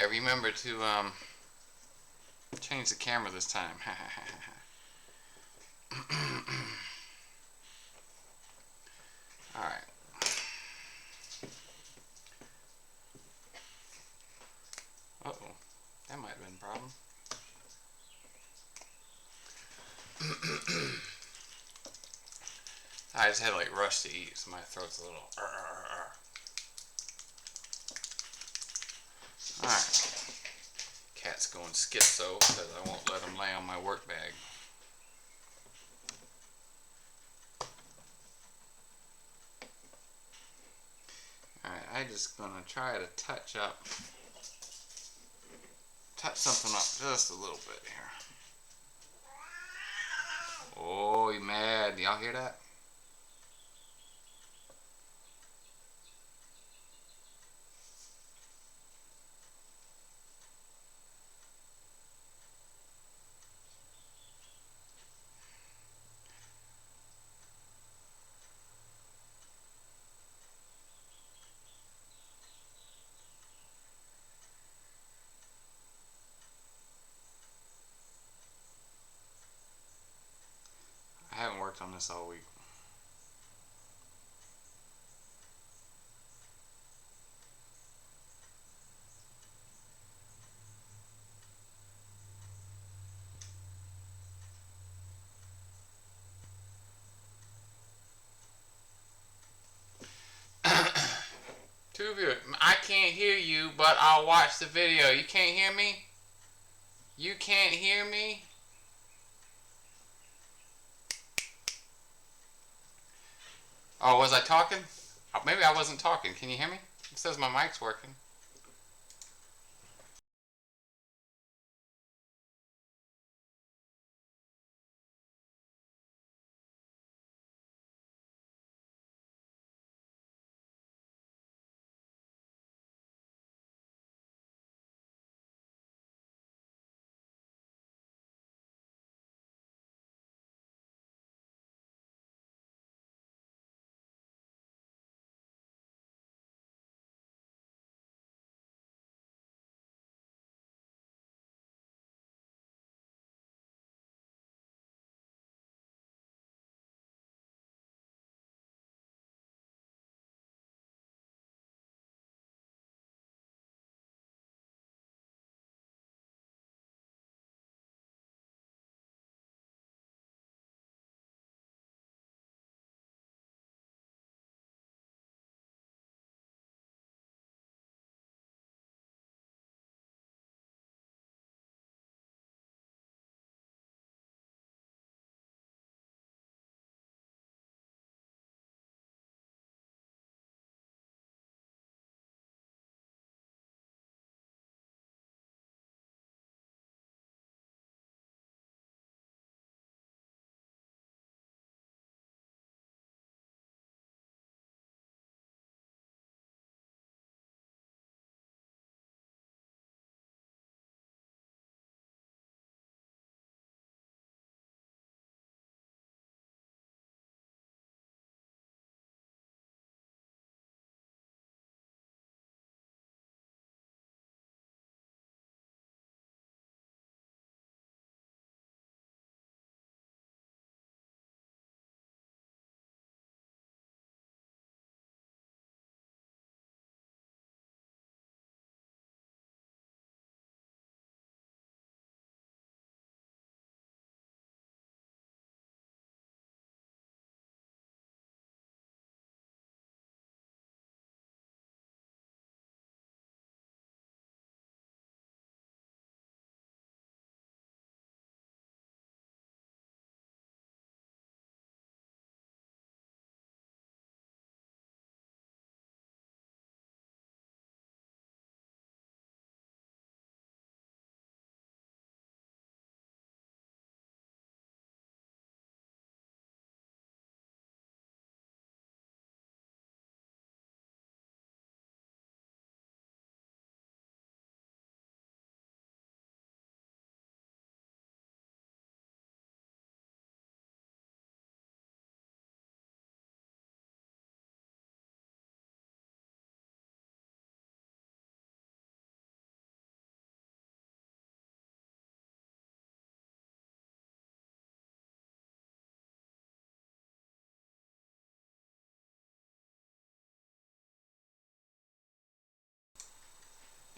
remembered to change the camera this time. Alright. Uh-oh. That might have been a problem. I just had like rush to eat, so my throat's a little. Alright. Cat's going schizo because I won't let him lay on my work bag. Alright, I'm just gonna try to touch something up just a little bit here. Oh, you mad? Y'all hear that? I haven't worked on this all week. Two viewers. I can't hear you, but I'll watch the video. You can't hear me? You can't hear me? Oh, was I talking? Maybe I wasn't talking. Can you hear me? It says my mic's working.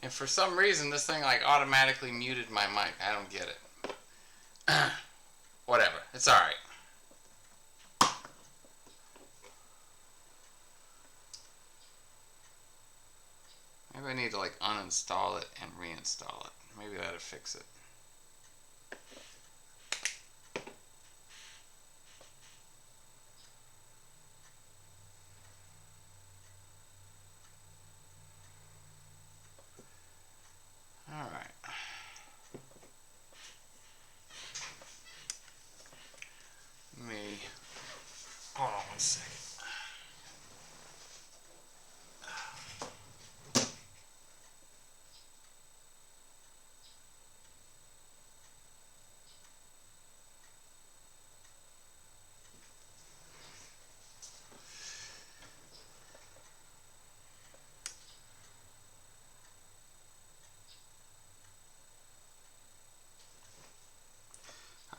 And for some reason, this thing like automatically muted my mic. I don't get it. Whatever. It's alright. Maybe I need to like uninstall it and reinstall it. Maybe that'll fix it. Alright. Let me... Hold on 1 second.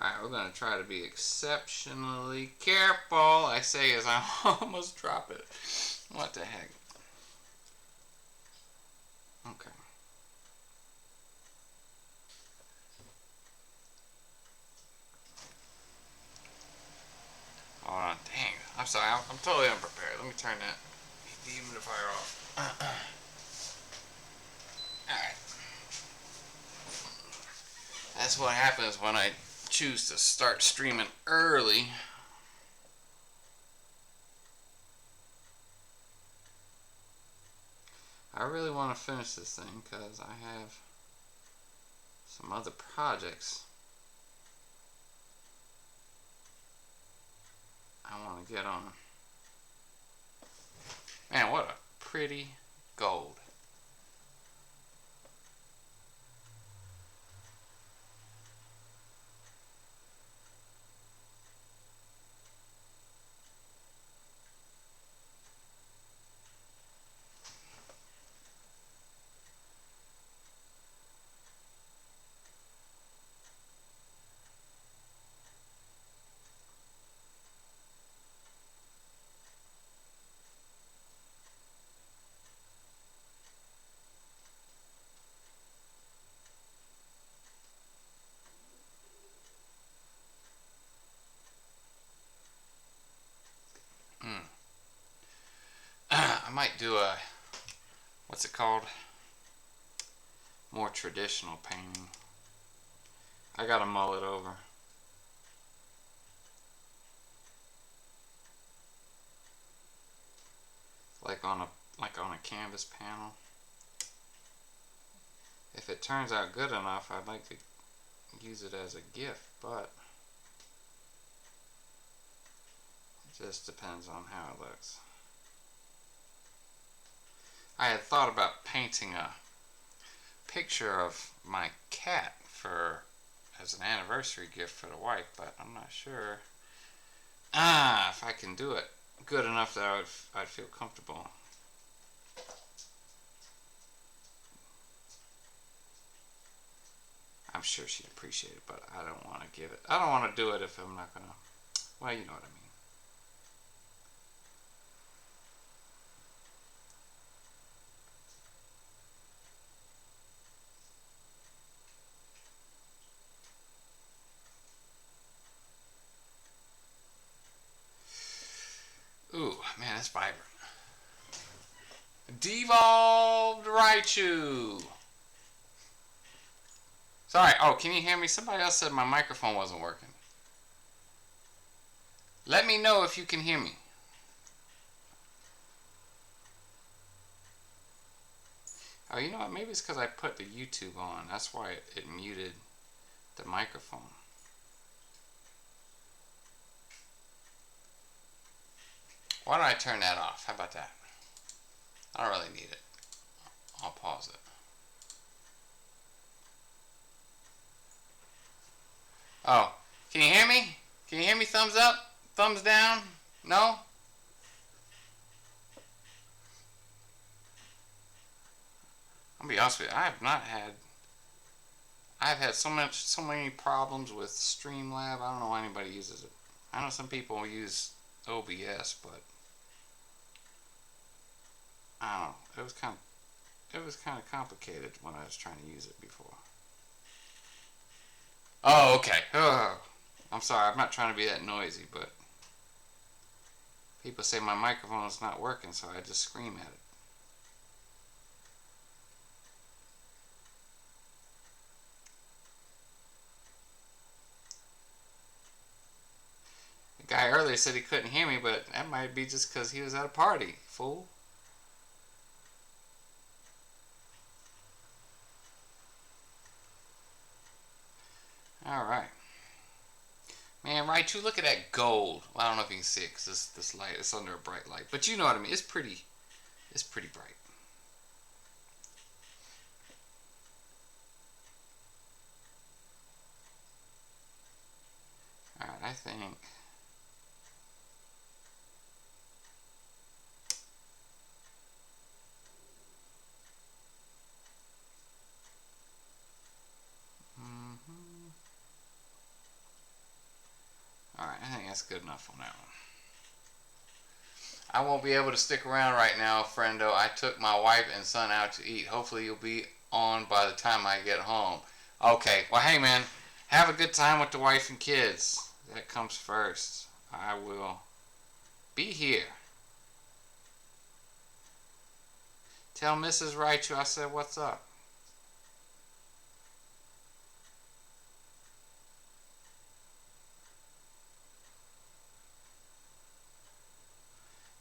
Alright, we're going to try to be exceptionally careful. I say as I almost drop it. What the heck? Okay. Hold on. Dang. I'm sorry. I'm totally unprepared. Let me turn that dehumidifier off. Alright. That's what happens when I choose to start streaming early. I really want to finish this thing because I have some other projects I want to get on. Man, what a pretty gold. I might do a, what's it called? More traditional painting. I gotta mull it over. Like on a canvas panel. If it turns out good enough, I'd like to use it as a gift, but it just depends on how it looks. I had thought about painting a picture of my cat as an anniversary gift for the wife, but I'm not sure if I can do it good enough that I'd feel comfortable. I'm sure she'd appreciate it, but I don't want to give it. I don't want to do it if I'm not gonna. Well, you know what I mean. Ooh, man, that's vibrant. Devolved Raichu. Sorry. Oh, can you hear me? Somebody else said my microphone wasn't working. Let me know if you can hear me. Oh, you know what? Maybe it's because I put the YouTube on. That's why it muted the microphone. Why don't I turn that off? How about that? I don't really need it. I'll pause it. Oh, can you hear me? Can you hear me? Thumbs up? Thumbs down? No? I'll be honest with you. I've had so many problems with Streamlab. I don't know why anybody uses it. I know some people use OBS, but I don't know. it was kind of complicated when I was trying to use it before. Oh, okay. Oh, I'm sorry. I'm not trying to be that noisy, but people say my microphone is not working, so I just scream at it. The guy earlier said he couldn't hear me, but that might be just because he was at a party, fool. Alright. Man, right, you look at that gold. Well, I don't know if you can see it because this light, it's under a bright light. But you know what I mean. It's pretty bright. Alright, I think... Alright, I think that's good enough on that one. I won't be able to stick around right now, friendo. I took my wife and son out to eat. Hopefully you'll be on by the time I get home. Okay, well, hey, man. Have a good time with the wife and kids. That comes first. I will be here. Tell Mrs. Raichu I said what's up.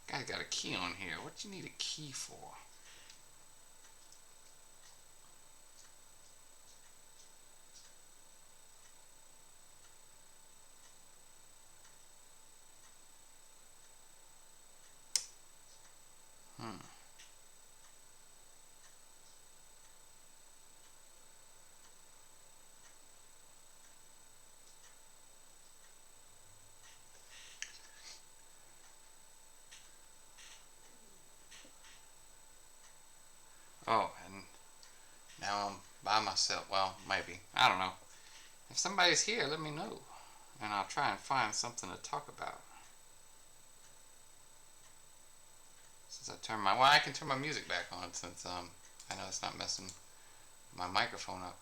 Guy got a key on here. What you need a key for? Oh, and now I'm by myself. Well, maybe. I don't know. If somebody's here, let me know. And I'll try and find something to talk about. Since I turned my... Well, I can turn my music back on since I know it's not messing my microphone up.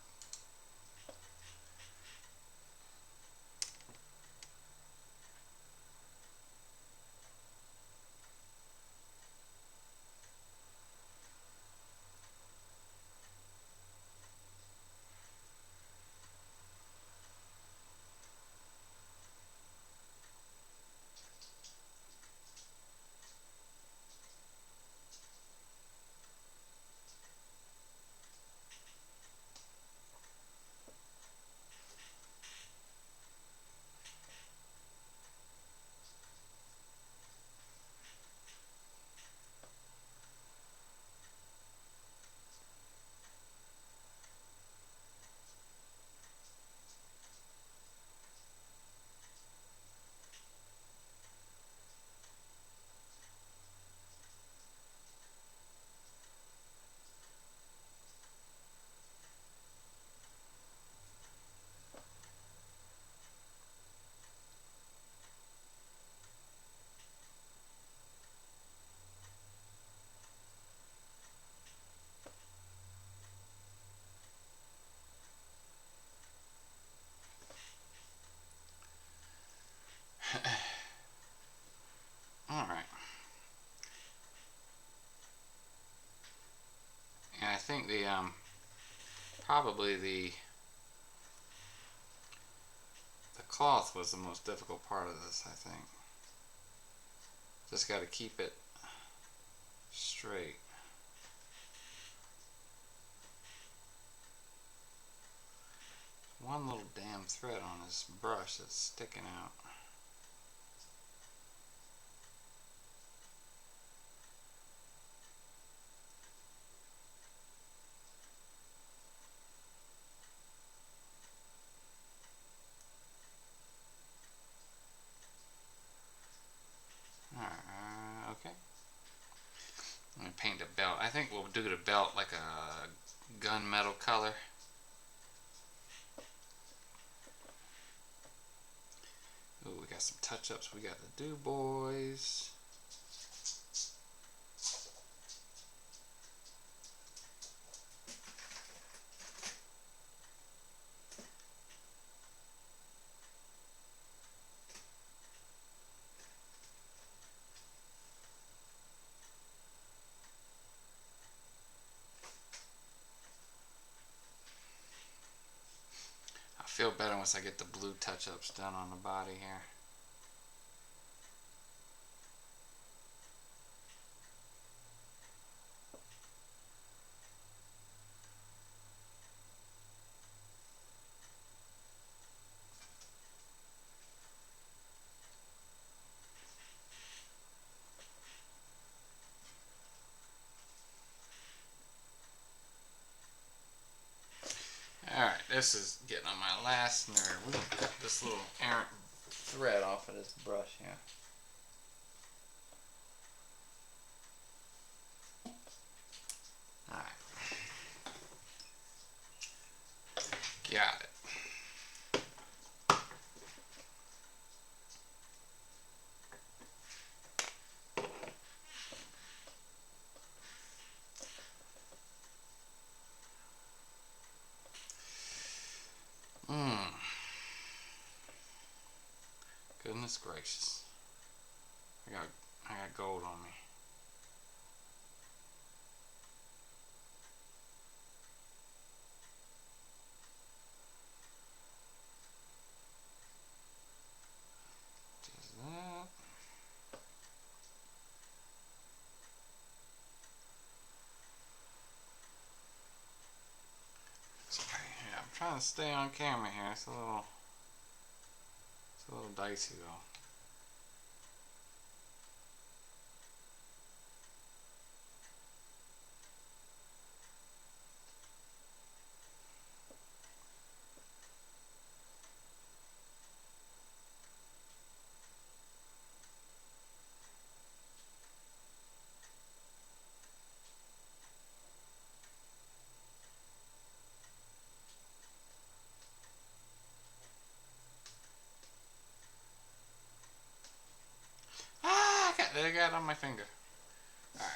Alright. And I think the, probably the cloth was the most difficult part of this, I think. Just got to keep it straight. One little damn thread on this brush that's sticking out. Okay. I'm going to paint the belt. I think we'll do the belt like a gunmetal color. Ooh, we got some touch-ups. We got the Do Boys. feel better once I get the blue touch-ups done on the body here. Alright, this is getting on my last nerve. We're going to cut this little errant thread off of this brush here. Alright. Got it. Goodness gracious. I got gold on me. Does that. Sorry, yeah, I'm trying to stay on camera here. It's a little dicey though. I got it on my finger. Alright,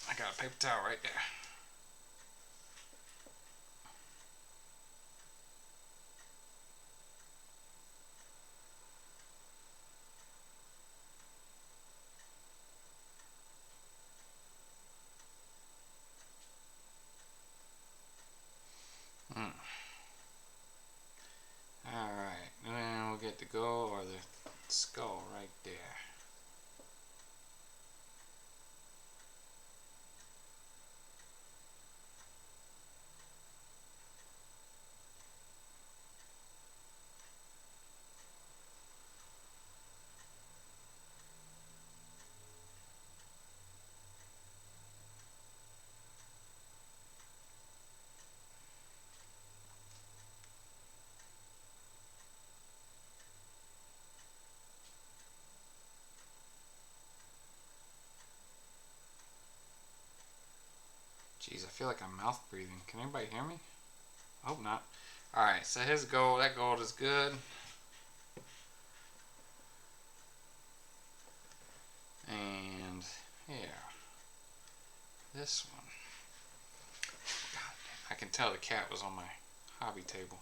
I got a paper towel right there. Alright, and then we'll get the gold or the skull right there. Jeez, I feel like I'm mouth breathing. Can anybody hear me? I hope not. Alright, so his gold, that gold is good. And here. This one. God, I can tell the cat was on my hobby table.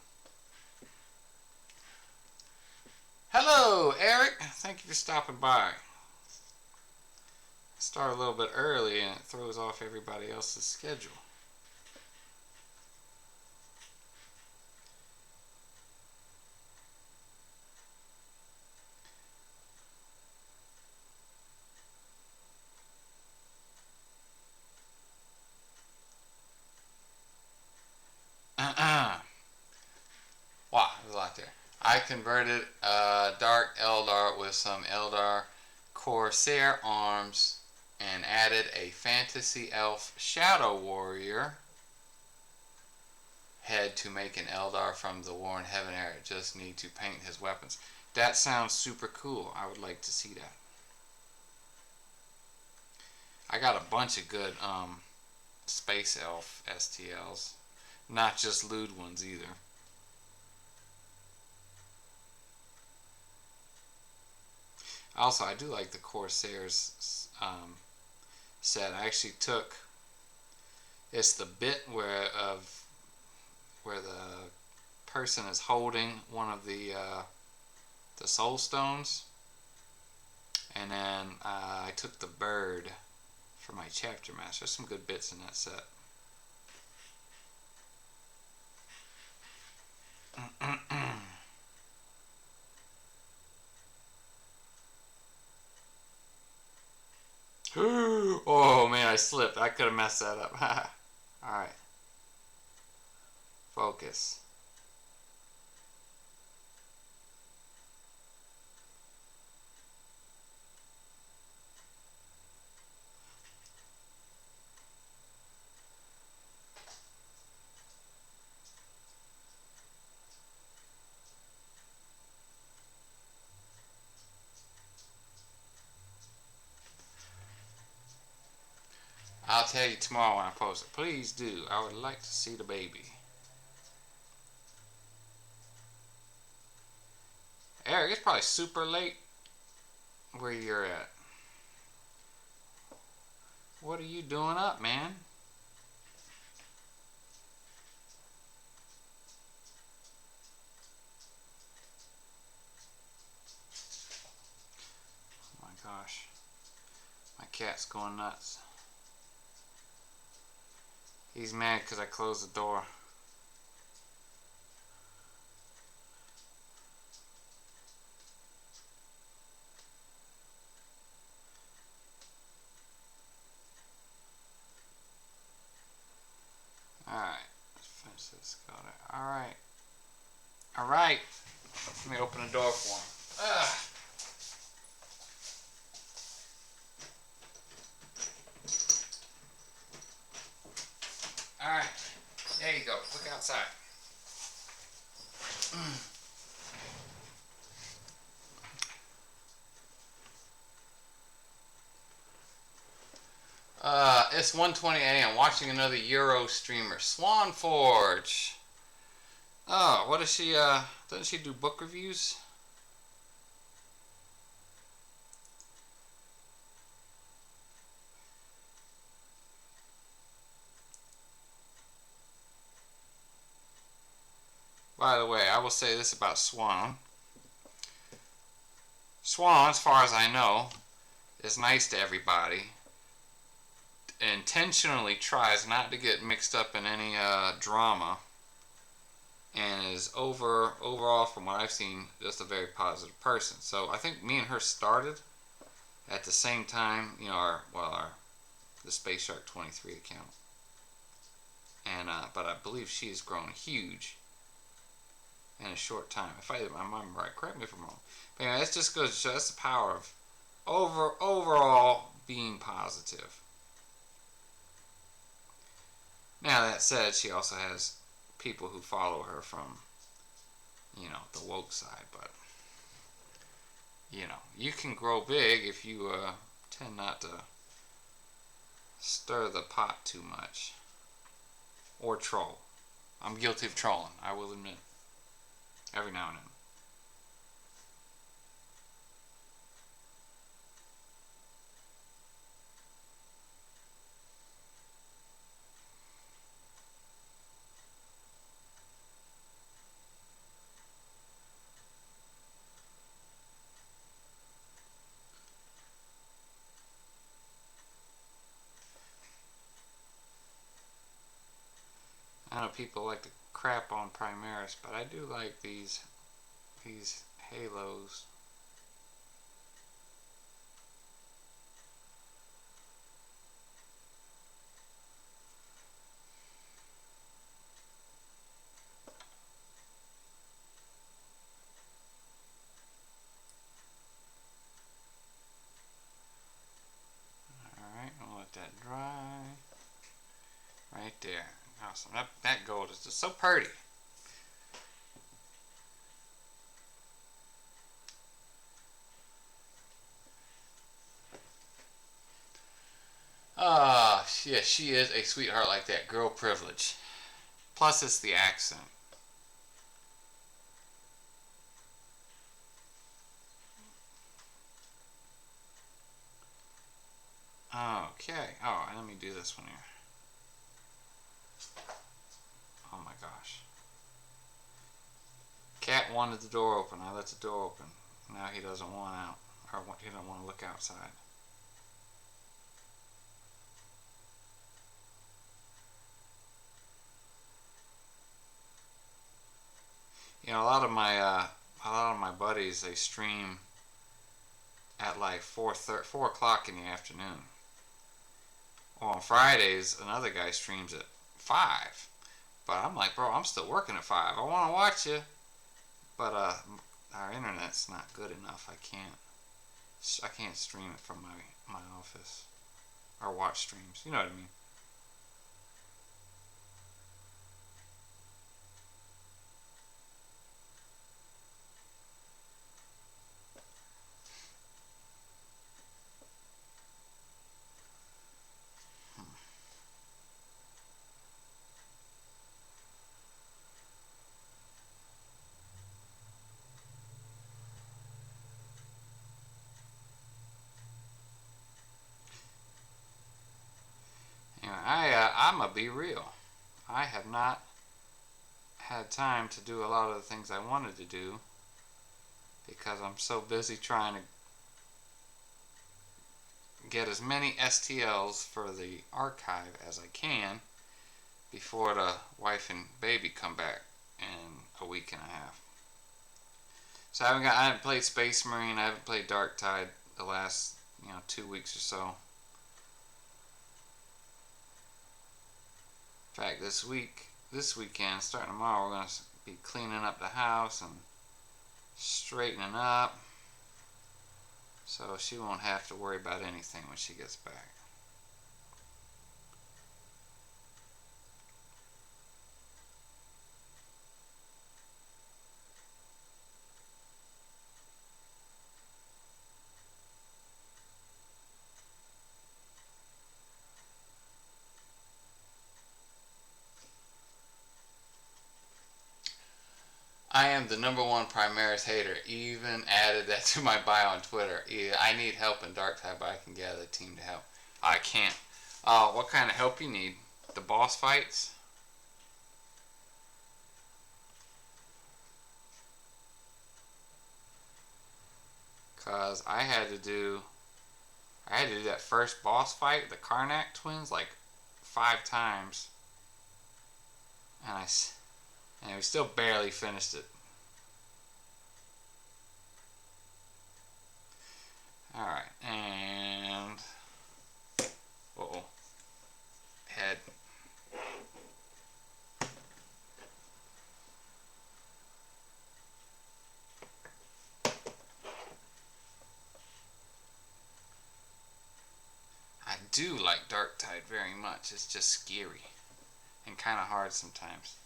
Hello, Eric. Thank you for stopping by. Start a little bit early and it throws off everybody else's schedule. Wow, there's a lot there. I converted Dark Eldar with some Eldar Corsair arms and added a Fantasy Elf Shadow Warrior head to make an Eldar from the War in Heaven era. Just need to paint his weapons. That sounds super cool. I would like to see that. I got a bunch of good Space Elf STLs. Not just lewd ones either. Also, I do like the Corsairs set. I actually took, it's the bit where the person is holding one of the soul stones, and then I took the bird for my chapter master. There's some good bits in that set. I slipped. I could have messed that up. Alright. Focus. I'll tell you tomorrow when I post it. Please do. I would like to see the baby. Eric, it's probably super late where you're at. What are you doing up, man? Oh my gosh. My cat's going nuts. He's mad because I closed the door. Alright, let's finish this. Go there. Alright. Alright. Let me open the door for him. Ugh. Alright. There you go. Look outside. It's 1:20 a.m. Watching another Euro streamer, Swan Forge. Oh, what does she? Doesn't she do book reviews? By the way, I will say this about Swan. Swan, as far as I know, is nice to everybody. Intentionally tries not to get mixed up in any drama, and is overall, from what I've seen, just a very positive person. So I think me and her started at the same time. You know, the Space Shark 23 account, and but I believe she has grown huge in a short time. If I'm right, correct me if I'm wrong. But anyway, it just goes to show that's the power of overall being positive. Now that said, she also has people who follow her from, you know, the woke side, but you know, you can grow big if you tend not to stir the pot too much or troll. I'm guilty of trolling, I will admit, every now and then. I know people like to crap on Primaris, but I do like these halos. Alright, I'll let that dry. Right there. Awesome. That gold is just so pretty. Yeah, she is a sweetheart like that. Girl privilege. Plus, it's the accent. Okay. Oh, let me do this one here. Oh my gosh. Cat wanted the door open. I let the door open. Now he doesn't want out. Or he doesn't want to look outside. You know, a lot of my buddies, they stream at like 4 o'clock in the afternoon, Well, on Fridays, another guy streams at 5. But I'm like, bro, I'm still working at 5. I want to watch you. But our internet's not good enough. I can't stream it from my office. Or watch streams. You know what I mean. Anyway, I'm going to be real. I have not had time to do a lot of the things I wanted to do because I'm so busy trying to get as many STLs for the archive as I can before the wife and baby come back in a week and a half. So I haven't played Space Marine, I haven't played Dark Tide the last 2 weeks or so. In fact, this weekend, starting tomorrow, we're going to be cleaning up the house and straightening up, so she won't have to worry about anything when she gets back. I am the #1 Primaris hater. Even added that to my bio on Twitter. I need help in Dark Tide, but I can gather a team to help. I can't. What kind of help you need? The boss fights? Cause I had to do that first boss fight, the Karnak twins, like 5 times, and we still barely finished it. All right, and head. I do like Dark Tide very much. It's just scary and kind of hard sometimes.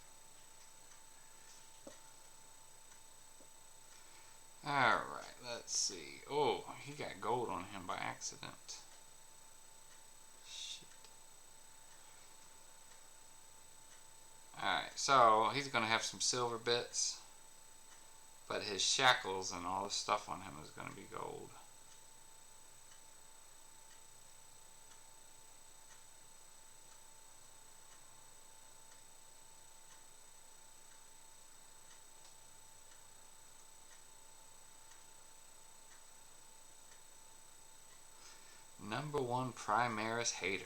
Alright, let's see. Oh, he got gold on him by accident. Shit. Alright, so he's going to have some silver bits, but his shackles and all the stuff on him is going to be gold. #1 Primaris hater.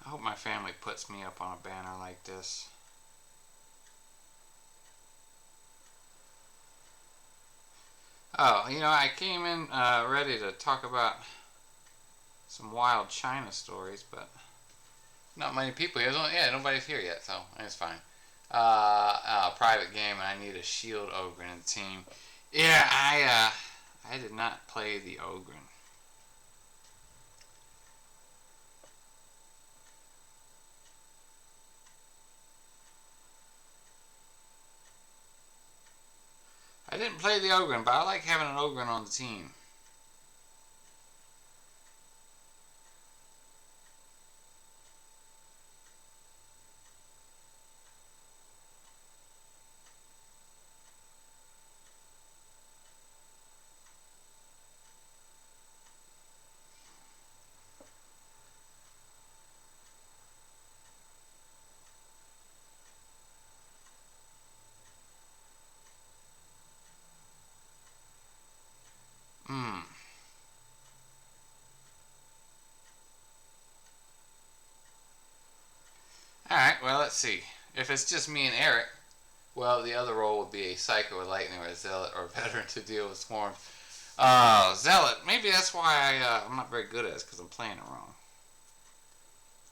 I hope my family puts me up on a banner like this. Oh, I came in ready to talk about some wild China stories, but not many people here. Nobody's here yet, so it's fine. Private game, and I need a shield Ogre in the team. Yeah, I did not play the Ogre. I didn't play the Ogre, but I like having an Ogre on the team. let's see. If it's just me and Eric, well, the other role would be a Psycho with Lightning or a Zealot or a Veteran to deal with Swarms. Zealot. Maybe that's why I'm not very good at it, because I'm playing it wrong.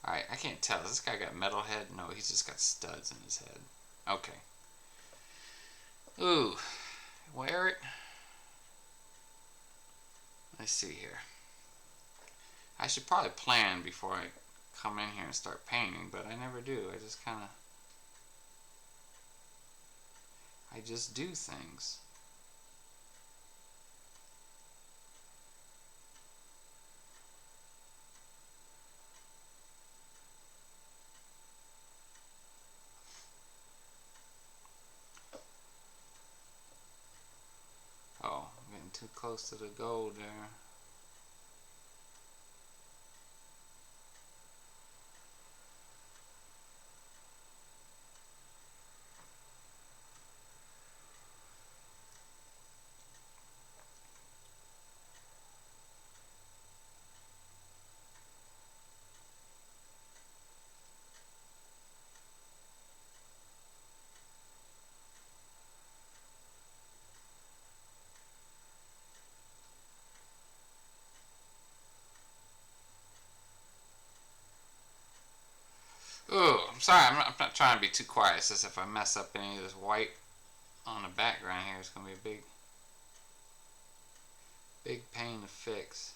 Alright, I can't tell. Does this guy got metal head? No, he's just got studs in his head. Okay. Ooh. Well, Eric, let's see here. I should probably plan before I come in here and start painting, but I never do. I just kind of... I just do things. Oh, I'm getting too close to the gold there. Ooh, I'm sorry, I'm not trying to be too quiet. It's just if I mess up any of this white on the background here, it's going to be a big pain to fix.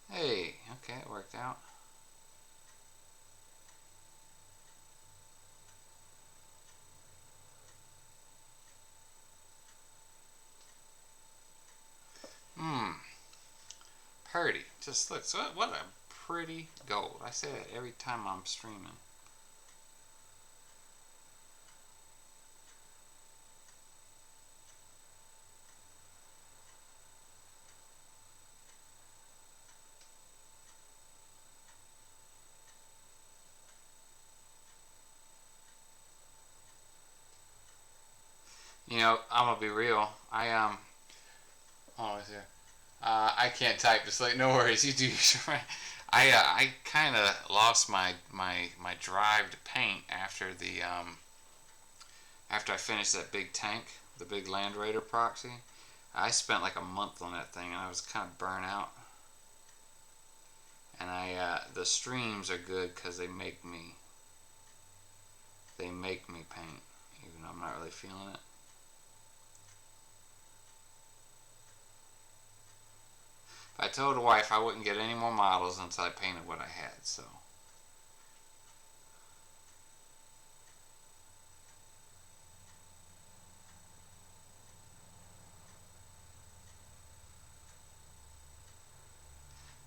Hey, okay, it worked out. Pretty. Just look, so what a pretty gold. I say that every time I'm streaming. You know, I'm gonna be real. Oh, is here. I can't type. Just like no worries. You do. I kind of lost my drive to paint after the after I finished that big tank, the big Land Raider proxy. I spent like a month on that thing, and I was kind of burnt out. And the streams are good because they make me paint, even though I'm not really feeling it. I told the wife I wouldn't get any more models until I painted what I had, so.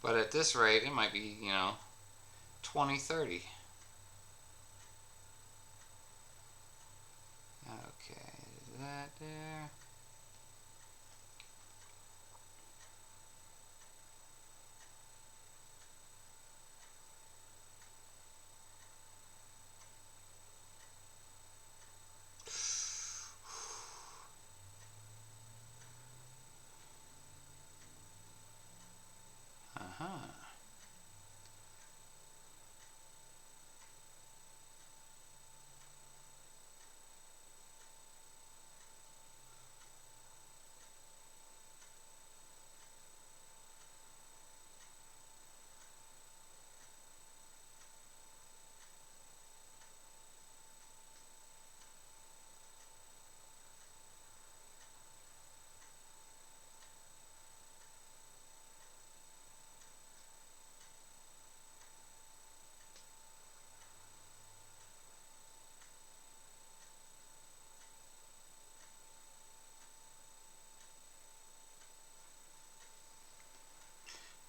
But at this rate, it might be, 20, 30. Okay, is that there?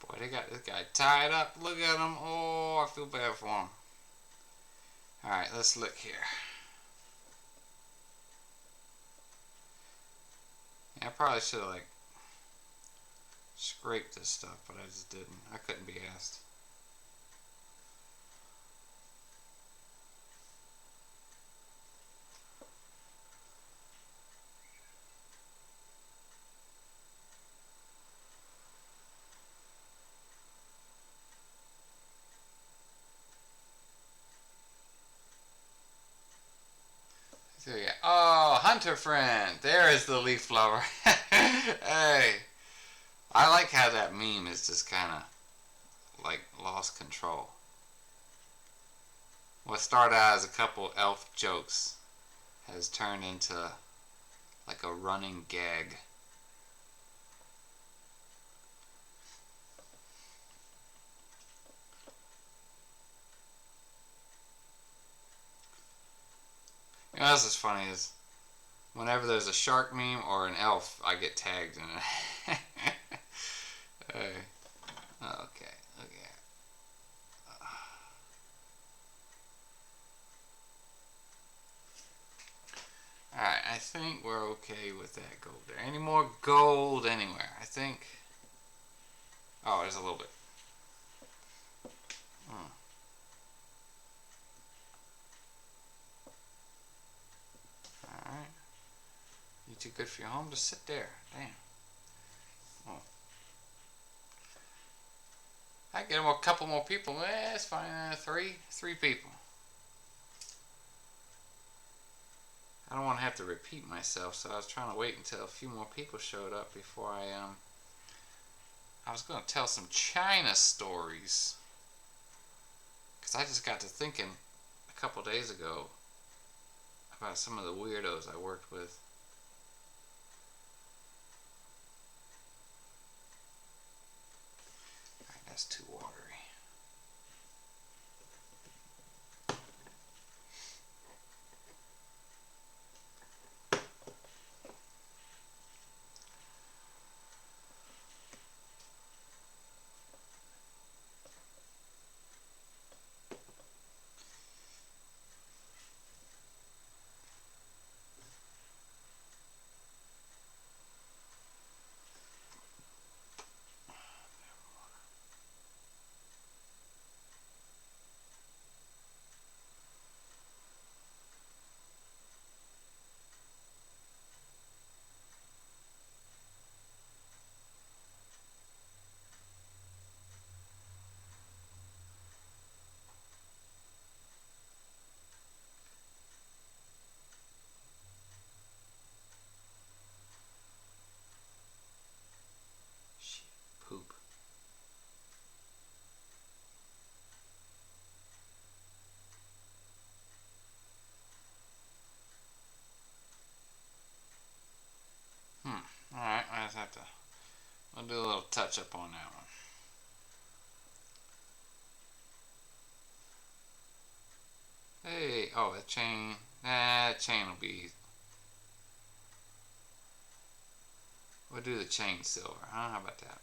Boy, they got this guy tied up. Look at him. Oh, I feel bad for him. Alright, let's look here. Yeah, I probably should have, scraped this stuff, but I just didn't. I couldn't be asked. So yeah. Oh, hunter friend. There is the leaf blower. Hey, I like how that meme is just kind of like lost control. What started out as a couple elf jokes has turned into like a running gag. You know, this is funny is whenever there's a shark meme or an elf, I get tagged in it. Hey. Okay. Okay. Alright, I think we're okay with that gold there. Any more gold anywhere? I think. Oh, there's a little bit. Hmm. Alright. You too good for your home? Just sit there. Damn. Oh. I get a couple more people. It's fine. Three people. I don't want to have to repeat myself, so I was trying to wait until a few more people showed up before I was going to tell some China stories. Because I just got to thinking a couple days ago about some of the weirdos I worked with. Alright, that's too watery. Shit, poop. Alright, I just have to. I'll do a little touch up on that one. Hey, oh, that chain. That chain will be. We'll do the chain silver, huh? How about that?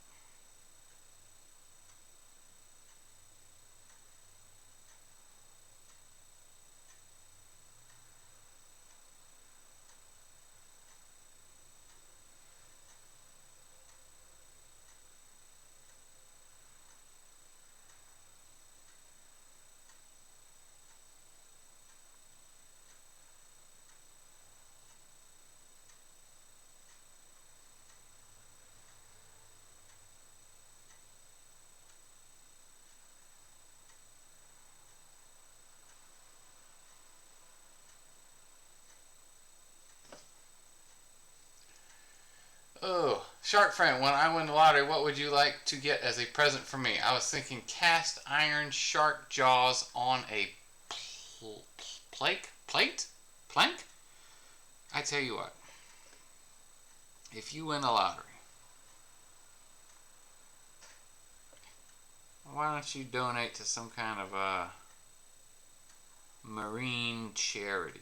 Oh, Shark Friend, when I win the lottery, what would you like to get as a present for me? I was thinking cast iron shark jaws on a plate? Plank? I tell you what, if you win the lottery, why don't you donate to some kind of marine charity?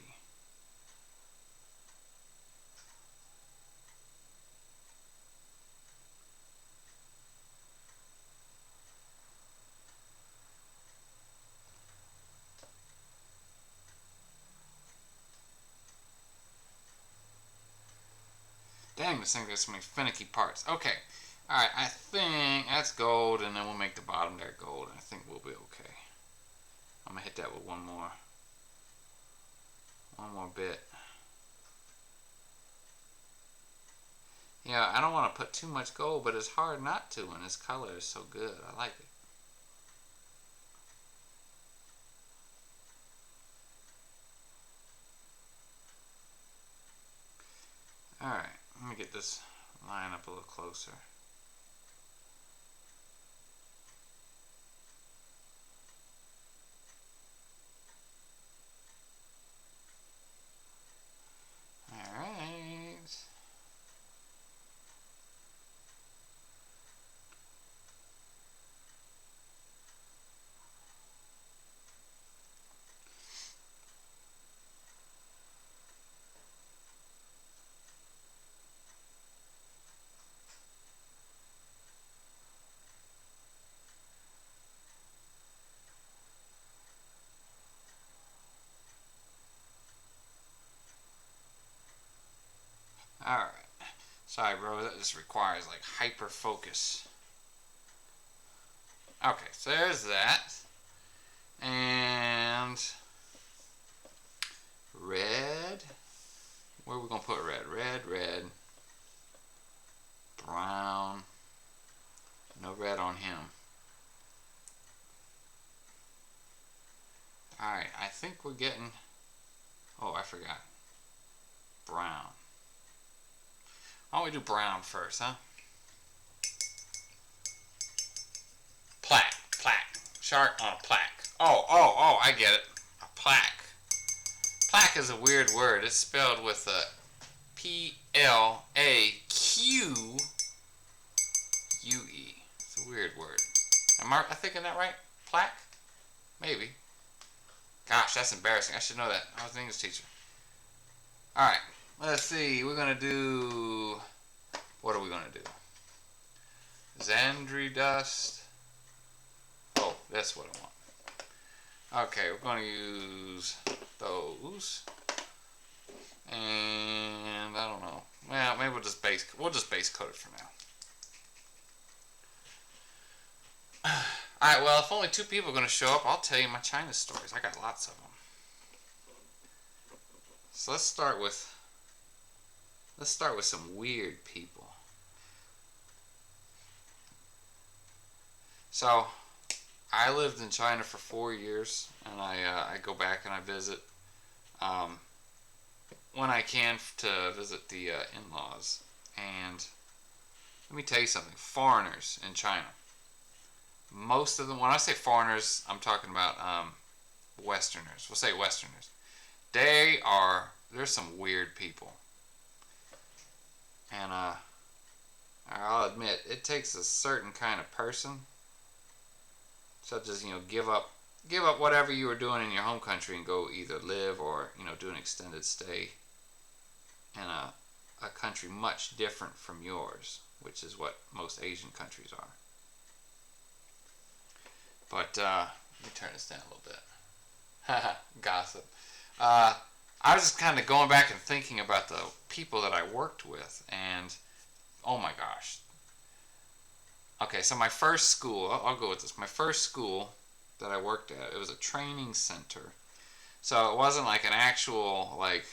Dang, this thing got so many finicky parts. Okay. Alright, I think that's gold, and then we'll make the bottom there gold. I think we'll be okay. I'm going to hit that with one more bit. Yeah, I don't want to put too much gold, but it's hard not to when this color is so good. I like it. Alright, let me get this line up a little closer. Alright. Alright. Sorry, bro, that just requires like hyper focus. Okay, so there's that. And red. Where are we gonna put red? Red. Brown. No red on him. Alright, I think we're getting... Oh, I forgot. Brown. Why don't we do brown first, huh? Plaque. Shark on a plaque. Oh, I get it. A plaque. Plaque is a weird word. It's spelled with a P-L-A-Q-U-E. It's a weird word. Am I thinking that right? Plaque? Maybe. Gosh, that's embarrassing. I should know that. I was an English teacher. Alright, let's see. We're going to do... What are we going to do? Xandri dust. Oh, that's what I want. Okay, we're going to use those. And I don't know. Well, maybe we'll just base coat it for now. Alright, well, if only 2 people are going to show up, I'll tell you my China stories. I got lots of them. So let's start with some weird people. So, I lived in China for 4 years, and I go back and I visit when I can to visit the in-laws. And let me tell you something: foreigners in China, most of them. When I say foreigners, I'm talking about Westerners. We'll say Westerners. There's some weird people, and I'll admit it takes a certain kind of person, such as give up whatever you were doing in your home country and go either live or do an extended stay in a country much different from yours, which is what most Asian countries are. But let me turn this down a little bit. Gossip. I was just kind of going back and thinking about the people that I worked with, and oh my gosh. Okay, so my first school, I'll go with this. My first school that I worked at, it was a training center. So it wasn't like an actual, like,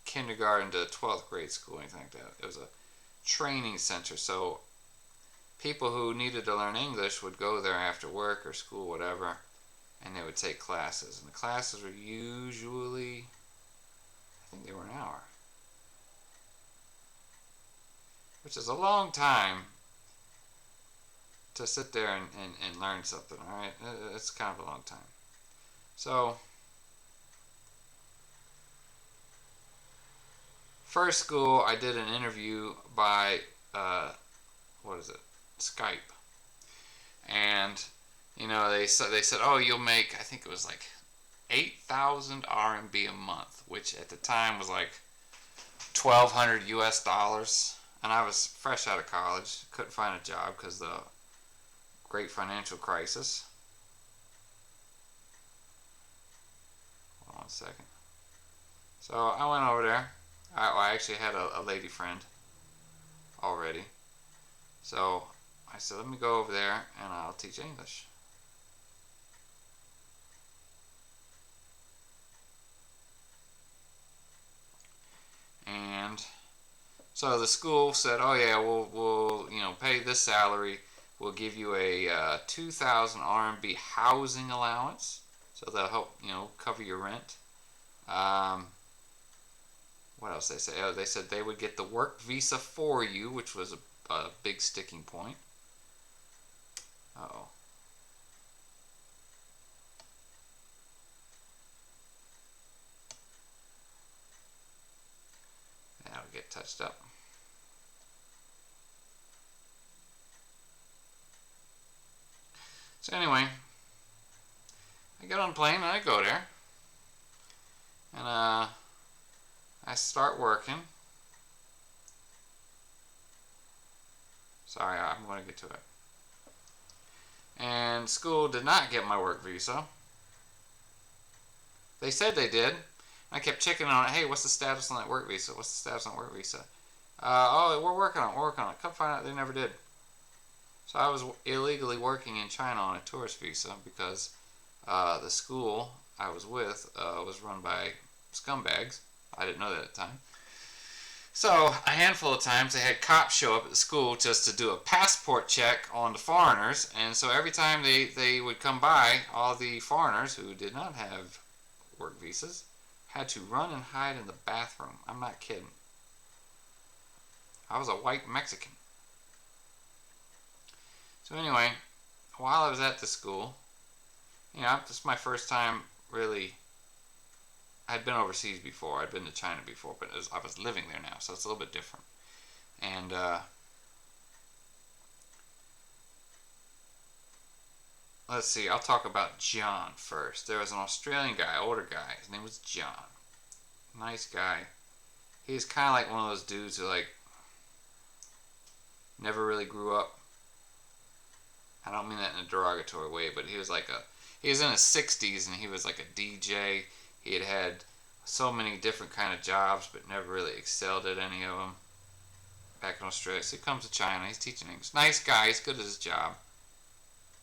kindergarten to 12th grade school or anything like that. It was a training center. So people who needed to learn English would go there after work or school, whatever, and they would take classes. And the classes were usually, I think they were an hour, which is a long time to sit there and learn something. Alright, it's kind of a long time. So first school, I did an interview by Skype, and they said, oh, you'll make, I think it was like 8,000 RMB a month, which at the time was like $1,200 US, and I was fresh out of college, couldn't find a job because the great financial crisis. Hold on a second. So I went over there. I actually had a lady friend already. So I said, let me go over there and I'll teach English. And so the school said, oh yeah, we'll pay this salary. We'll give you a 2,000 RMB housing allowance, so that'll help cover your rent. What else they say? Oh, they said they would get the work visa for you, which was a big sticking point. Uh-oh. That'll get touched up. So anyway, I get on the plane and I go there. And I start working. Sorry, I'm going to get to it. And school did not get my work visa. They said they did. I kept checking on it. Hey, what's the status on that work visa? What's the status on work visa? Oh, we're working on it. Come find out they never did. So I was illegally working in China on a tourist visa because the school I was with was run by scumbags. I didn't know that at the time. So a handful of times they had cops show up at the school just to do a passport check on the foreigners. And so every time they would come by, all the foreigners who did not have work visas had to run and hide in the bathroom. I'm not kidding. I was a white Mexican. So anyway, while I was at the school, you know, this is my first time really. I'd been overseas before. I'd been to China before, but I was living there now, so it's a little bit different. And let's see, I'll talk about John first. There was an Australian guy, older guy. His name was John. Nice guy. He's kind of like one of those dudes who like never really grew up. I don't mean that in a derogatory way, but he was in his 60s and he was like a DJ. He had so many different kind of jobs, but never really excelled at any of them back in Australia. So he comes to China. He's teaching English. Nice guy. He's good at his job.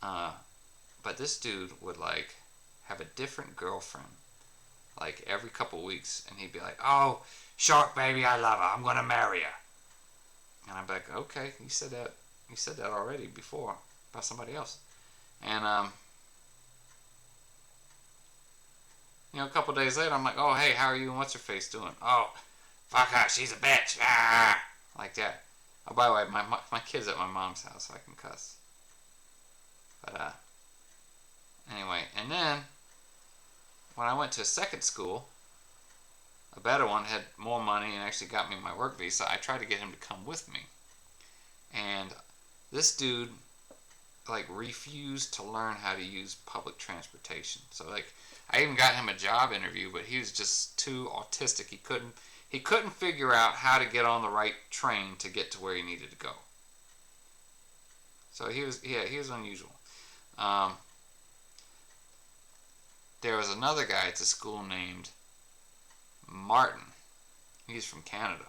But this dude would like have a different girlfriend like every couple weeks, and he'd be like, "Oh, shark baby, I love her. I'm gonna marry her." And I'm like, "Okay, you said that. You said that already before about somebody else." And you know, a couple days later, I'm like, "Oh, hey, how are you and what's her face doing?" "Oh, fuck her. She's a bitch." Ah, like that. Oh, by the way, my kid's at my mom's house, so I can cuss. But anyway, and then when I went to a second school, a better one, had more money and actually got me my work visa. I tried to get him to come with me, and this dude like refused to learn how to use public transportation. So like I even got him a job interview, but he was just too autistic. He couldn't figure out how to get on the right train to get to where he needed to go. So he was unusual. There was another guy at the school named Martin. He's from Canada.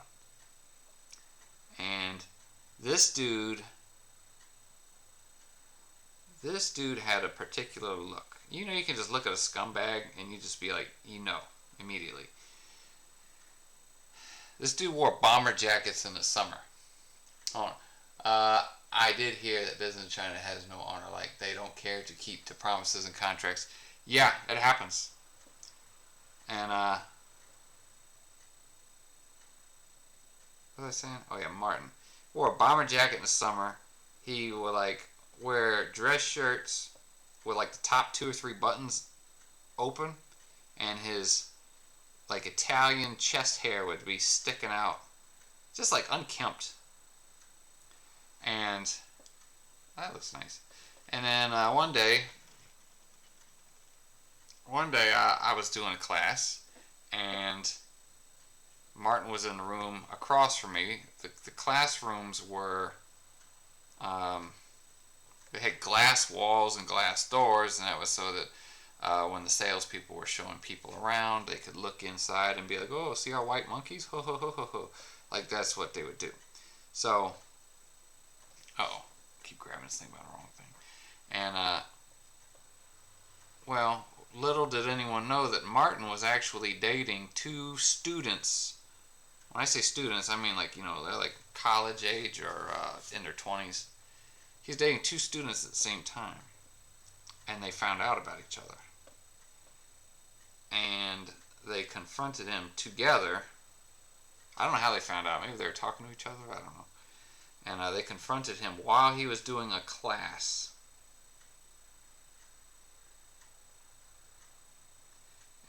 And this dude had a particular look. You know, you can just look at a scumbag and you just be like, you know, immediately. This dude wore bomber jackets in the summer. Hold on. I did hear that business in China has no honor. Like, they don't care to keep to promises and contracts. Yeah, it happens. And, what was I saying? Oh, yeah, Martin. Wore a bomber jacket in the summer. He would, like, wear dress shirts with, like, the top 2 or 3 buttons open. And his, like, Italian chest hair would be sticking out. Just, like, unkempt. And that looks nice. And then one day I was doing a class, and Martin was in the room across from me. The classrooms were, they had glass walls and glass doors, and that was so that when the salespeople were showing people around, they could look inside and be like, "Oh, see our white monkeys? Ho ho ho ho ho!" Like that's what they would do. So. Uh-oh, keep grabbing this thing by the wrong thing. And, well, little did anyone know that Martin was actually dating 2 students. When I say students, I mean like, you know, they're like college age or in their 20s. He's dating 2 students at the same time. And they found out about each other. And they confronted him together I don't know how they found out. Maybe they were talking to each other. I don't know. And they confronted him while he was doing a class.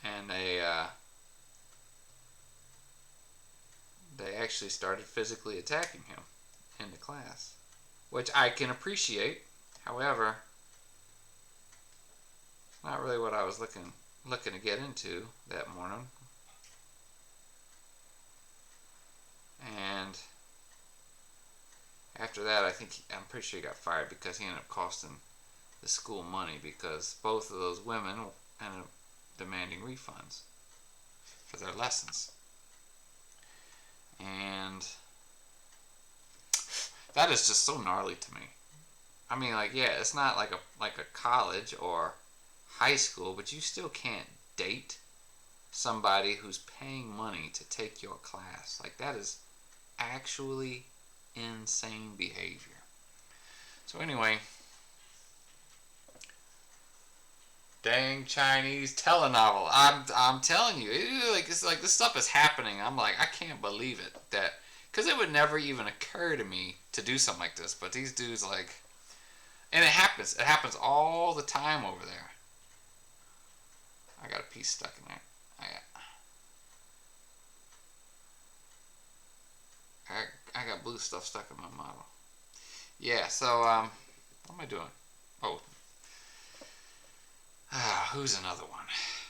And they actually started physically attacking him in the class, which I can appreciate. However, it's not really what I was looking to get into that morning. And after that, I'm pretty sure he got fired because he ended up costing the school money, because both of those women ended up demanding refunds for their lessons. And that is just so gnarly to me. I mean, like, yeah, it's not like a college or high school, but you still can't date somebody who's paying money to take your class. Like, that is actually insane behavior. So anyway, dang Chinese telenovel. I'm telling you, it's like this stuff is happening. I'm like, I can't believe it, that because it would never even occur to me to do something like this. But these dudes, like, and it happens. It happens all the time over there. I got a piece stuck in there. I got blue stuff stuck in my model. Yeah. So what am I doing? Oh. Who's another one?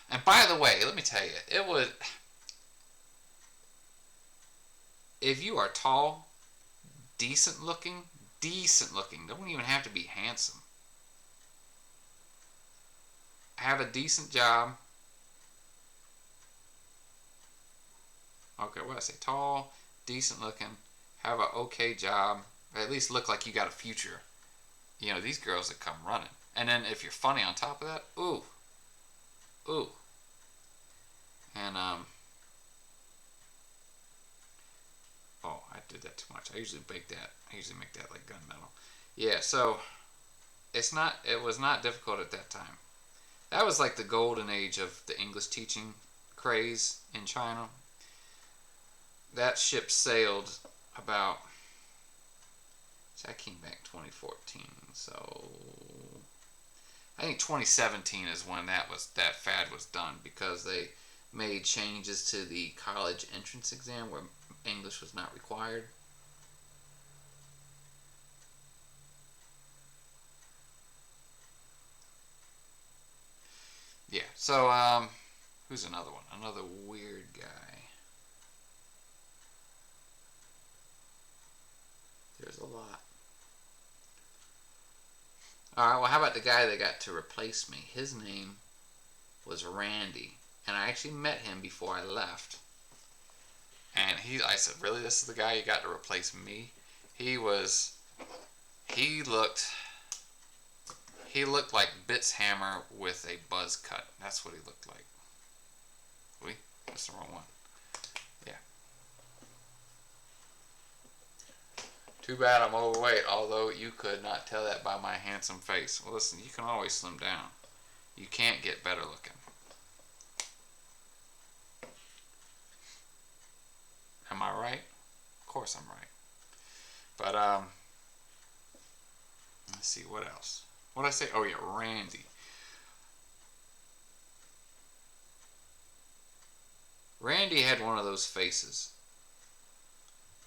And by the way, let me tell you, it would, if you are tall, decent looking, don't even have to be handsome. Have a decent job. Okay, what did I say? Tall, decent looking, have an okay job, at least look like you got a future. You know, these girls that come running. And then if you're funny on top of that, ooh. And, oh, I did that too much. I usually make that like gunmetal. Yeah, so it was not difficult at that time. That was like the golden age of the English teaching craze in China. That ship sailed about, I came back in 2014, so I think 2017 is when that fad was done, because they made changes to the college entrance exam where English was not required. Yeah, so who's another one? Another weird guy. There's a lot. Alright, well, how about the guy that got to replace me? His name was Randy, and I actually met him before I left. And I said, really, this is the guy you got to replace me? He looked like Bit's hammer with a buzz cut. That's what he looked like. Wait, that's the wrong one. Yeah. Too bad I'm overweight, although you could not tell that by my handsome face. Well, listen, you can always slim down. You can't get better looking. Am I right? Of course I'm right. But, let's see, what else? What did I say? Oh, yeah, Randy. Randy had one of those faces.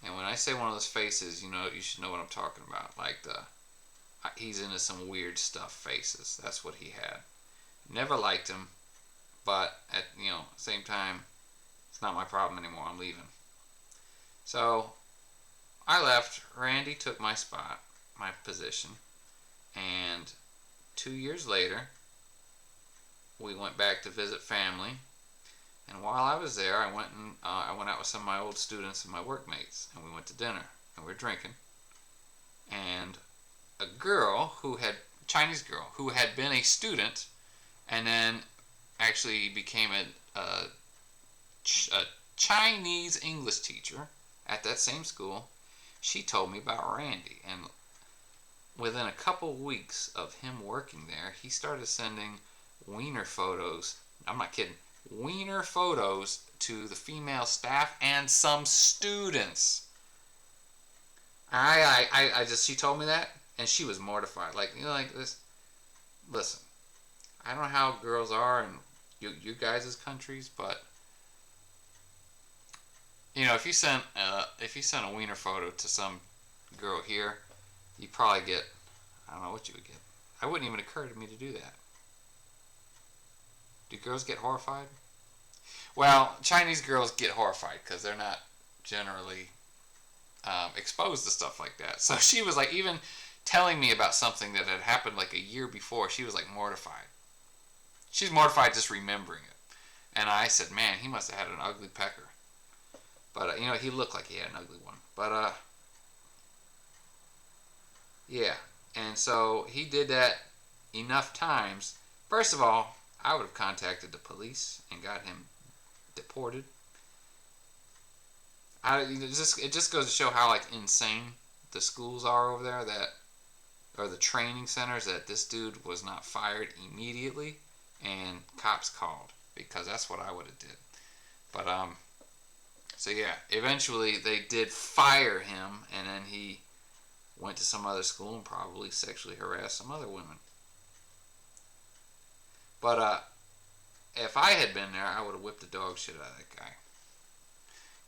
And when I say one of those faces, you should know what I'm talking about. Like he's into some weird stuff faces. That's what he had. Never liked him, but at same time, it's not my problem anymore. I'm leaving. So I left. Randy took my spot, my position, and 2 years later, we went back to visit family. And while I was there, I went out with some of my old students and my workmates, and we went to dinner, and we were drinking. And a Chinese girl who had been a student, and then actually became a Chinese English teacher at that same school, she told me about Randy. And within a couple weeks of him working there, he started sending wiener photos. I'm not kidding. Wiener photos to the female staff and some students. I just, she told me that, and she was mortified. Like, you know, like this. Listen, I don't know how girls are in you guys' countries, but you know, if you sent a wiener photo to some girl here, you probably get, I don't know what you would get. It wouldn't even occur to me to do that. Do girls get horrified? Well, Chinese girls get horrified because they're not generally exposed to stuff like that. So she was like, even telling me about something that had happened like a year before, she was like mortified. She's mortified just remembering it. And I said, man, he must have had an ugly pecker. But, you know, he looked like he had an ugly one. But, yeah. And so he did that enough times. First of all, I would have contacted the police and got him deported. It just goes to show how, like, insane the schools are over there, or the training centers, that this dude was not fired immediately and cops called, because that's what I would have did. But so yeah, eventually they did fire him, and then he went to some other school and probably sexually harassed some other women. But if I had been there, I would have whipped the dog shit out of that guy.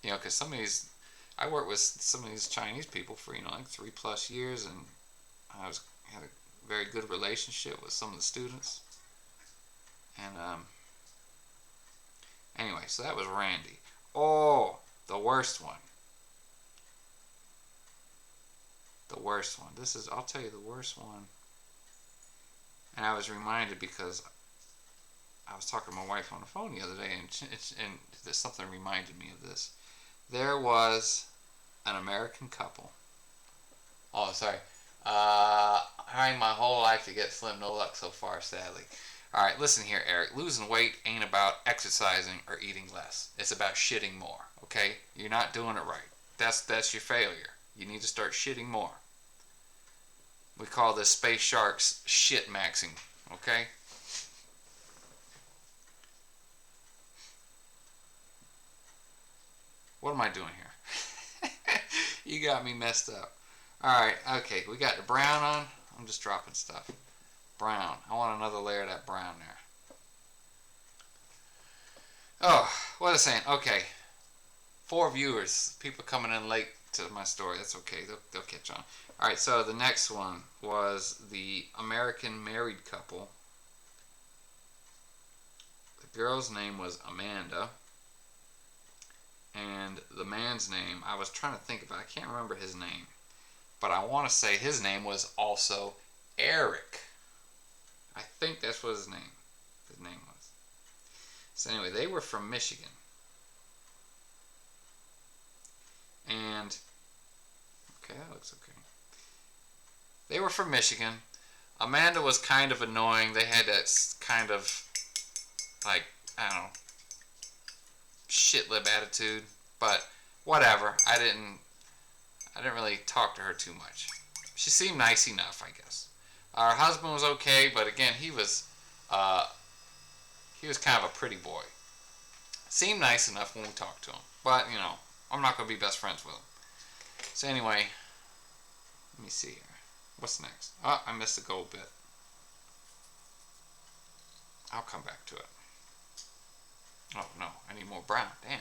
You know, because I worked with some of these Chinese people for, you know, like 3+ years, and had a very good relationship with some of the students. And anyway, so that was Randy. Oh, the worst one. The worst one. I'll tell you the worst one. And I was reminded because I was talking to my wife on the phone the other day, and something reminded me of this. There was an American couple. Oh, sorry. Trying my whole life to get slim, no luck so far, sadly. Alright, listen here, Eric. Losing weight ain't about exercising or eating less. It's about shitting more, okay? You're not doing it right. That's your failure. You need to start shitting more. We call this Space Sharks shit maxing, okay? What am I doing here? You got me messed up. Alright, okay, we got the brown on. I'm just dropping stuff. Brown. I want another layer of that brown there. Oh, what was I saying? Okay. 4 viewers. People coming in late to my story. That's okay. They'll catch on. Alright, so the next one was the American married couple. The girl's name was Amanda. And the man's name, I was trying to think about it. I can't remember his name. But I want to say his name was also Eric. I think that's what his name was. So anyway, they were from Michigan. And, okay, that looks okay. They were from Michigan. Amanda was kind of annoying. They had that kind of, like, I don't know, shit-lib attitude. But whatever. I didn't really talk to her too much. She seemed nice enough, I guess. Our husband was okay, but again, he was kind of a pretty boy. Seemed nice enough when we talked to him, but you know, I'm not gonna be best friends with him. So anyway, let me see here. What's next? Oh, I missed the gold bit. I'll come back to it. Oh no, I need more brown. Damn.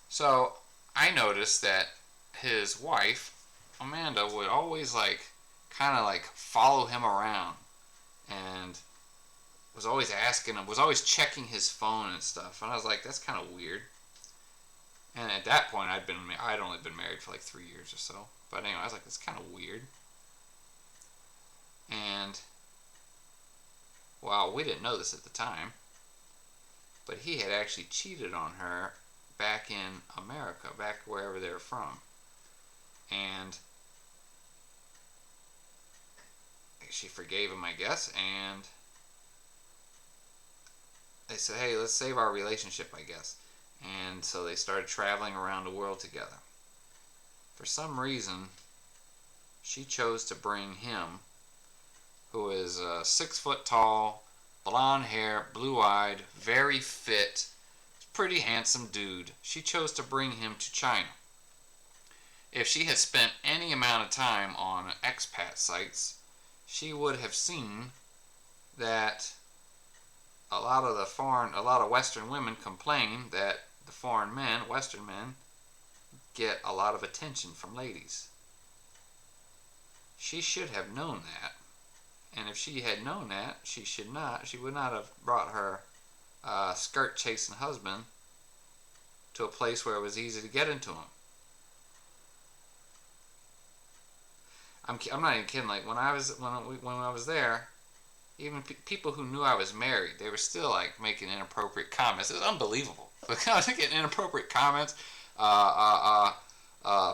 So I noticed that his wife, Amanda, would always kind of follow him around, and was always asking him, was always checking his phone and stuff. And I was like, that's kind of weird. And at that point, I'd only been married for like 3 years or so. But anyway, I was like, that's kind of weird. And well, we didn't know this at the time, but he had actually cheated on her back in America, back wherever they were from. And she forgave him, I guess, and they said, hey, let's save our relationship, I guess. And so they started traveling around the world together. For some reason, she chose to bring him, who is 6 foot tall, blonde hair, blue-eyed, very fit, pretty handsome dude. She chose to bring him to China. If she had spent any amount of time on expat sites, she would have seen that a lot of Western women complain that the foreign men, Western men, get a lot of attention from ladies. She should have known that, and if she had known that, she would not have brought her skirt chasing husband to a place where it was easy to get into him. I'm not even kidding. Like when I was there, even people who knew I was married, they were still like making inappropriate comments. It was unbelievable. I was getting inappropriate comments.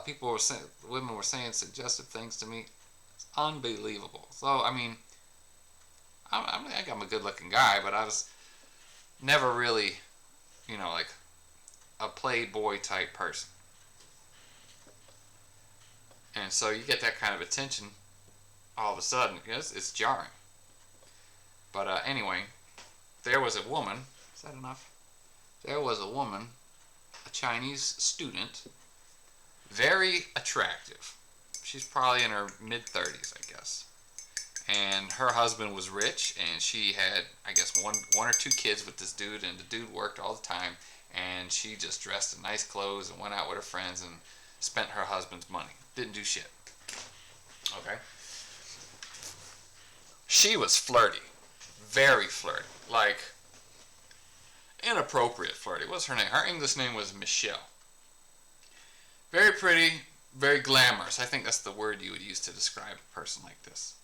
People were saying, women were saying suggestive things to me. It's unbelievable. So I mean, I think I'm a good-looking guy, but I was never really, like a playboy type person. And so you get that kind of attention all of a sudden. It's jarring. But anyway, there was a woman. Is that enough? There was a woman, a Chinese student, very attractive. She's probably in her mid-30s, I guess. And her husband was rich, and she had, I guess, one or two kids with this dude, and the dude worked all the time, and she just dressed in nice clothes and went out with her friends and spent her husband's money. Didn't do shit. Okay? She was flirty. Very flirty. Like, inappropriate flirty. What's her name? Her English name was Michelle. Very pretty, very glamorous. I think that's the word you would use to describe a person like this.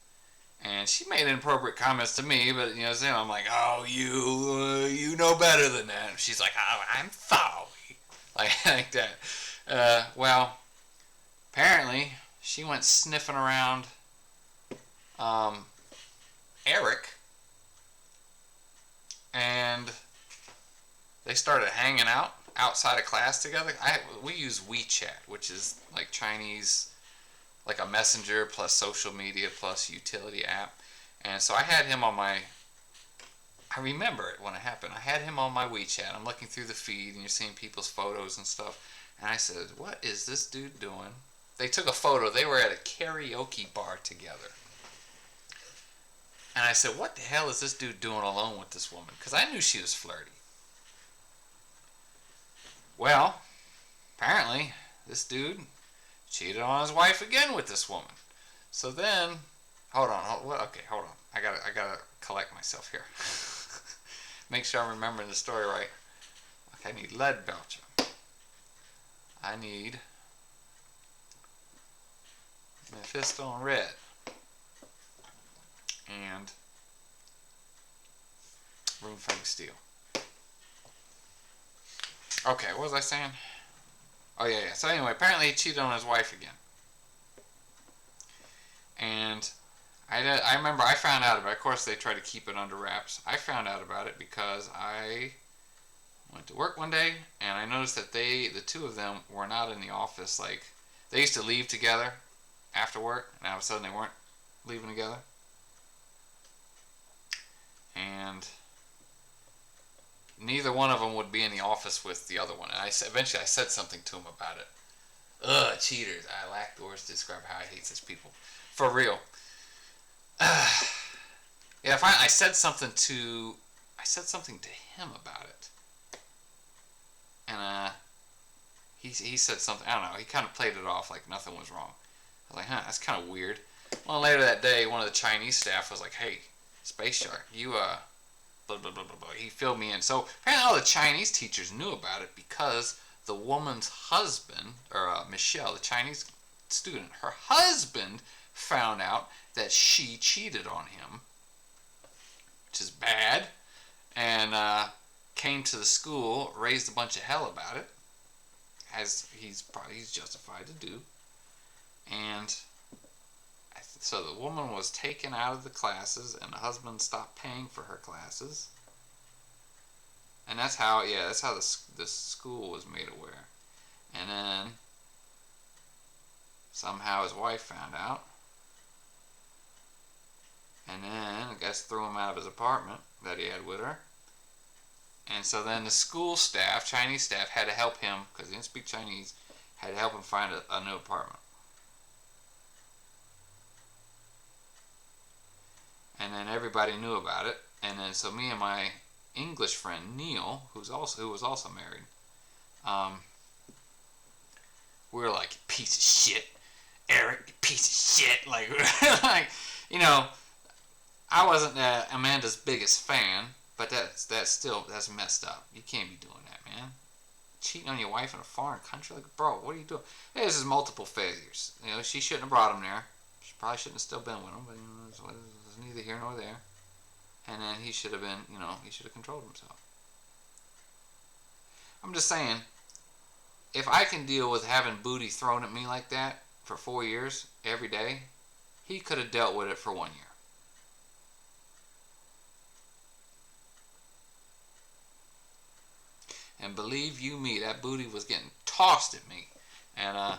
And she made inappropriate comments to me, but I'm like, oh, you know better than that. And she's like, oh, I'm sorry, like that. Well, apparently she went sniffing around Eric, and they started hanging out outside of class together. We use WeChat, which is like Chinese, like a messenger plus social media plus utility app. And so I had him on my, I remember it when it happened. I had him on my WeChat. I'm looking through the feed and you're seeing people's photos and stuff. And I said, what is this dude doing? They took a photo. They were at a karaoke bar together. And I said, what the hell is this dude doing alone with this woman? Because I knew she was flirty. Well, apparently, this dude cheated on his wife again with this woman. So then, hold on. I gotta collect myself here. Make sure I'm remembering the story right. Okay, I need lead belcher. I need Mephisto red. And room-fang steel. Okay, what was I saying? Oh, yeah. So anyway, apparently he cheated on his wife again. And I remember I found out about it. Of course, they try to keep it under wraps. I found out about it because I went to work one day, and I noticed that the two of them were not in the office. Like, they used to leave together after work, and all of a sudden they weren't leaving together. And neither one of them would be in the office with the other one. And eventually I said something to him about it. Ugh, cheaters. I lack the words to describe how I hate such people. For real. Yeah, I said something to him about it. And he said something, I don't know, he kind of played it off like nothing was wrong. I was like, that's kind of weird. Well, later that day, one of the Chinese staff was like, hey, Space Shark, you, blah, blah, blah, blah, blah. He filled me in. So apparently all the Chinese teachers knew about it because the woman's husband, or Michelle, the Chinese student, her husband found out that she cheated on him, which is bad, and came to the school, raised a bunch of hell about it, as he's justified to do, and so the woman was taken out of the classes, and the husband stopped paying for her classes. And that's how the school was made aware. And then somehow his wife found out. And then I guess threw him out of his apartment. that he had with her. And so then the school staff, Chinese staff, had to help him, because he didn't speak Chinese, had to help him find a new apartment. And then everybody knew about it. And then so me and my English friend Neil, who was also married, we were like, piece of shit, Eric, you piece of shit. Like, like, you know, I wasn't Amanda's biggest fan, but that's messed up. You can't be doing that, man. Cheating on your wife in a foreign country, like, bro, what are you doing? Hey, this is multiple failures. You know, she shouldn't have brought him there. She probably shouldn't have still been with him, but you know, it's neither here nor there. And then he should have been, you know, he should have controlled himself. I'm just saying, if I can deal with having booty thrown at me like that for 4 years every day, he could have dealt with it for 1 year. And believe you me, that booty was getting tossed at me. And,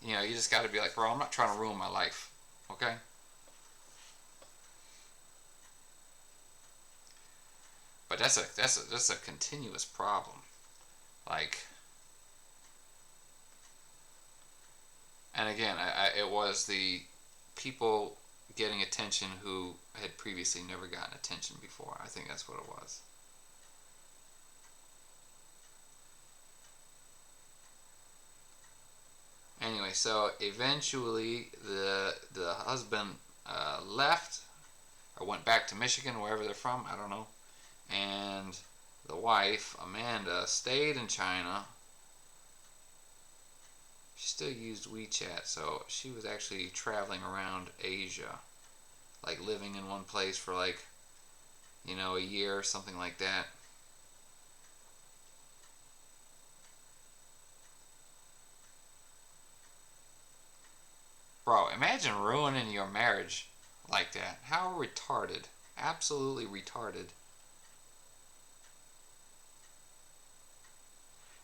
you know, you just got to be like, bro, I'm not trying to ruin my life. Okay? But that's a continuous problem. Like, and again, it was the people getting attention who had previously never gotten attention before. I think that's what it was. Anyway, so eventually the husband left or went back to Michigan, wherever they're from, I don't know. And the wife, Amanda, stayed in China. She still used WeChat, so she was actually traveling around Asia, like living in one place for like, you know, a year or something like that. Bro, imagine ruining your marriage like that. How retarded. Absolutely retarded.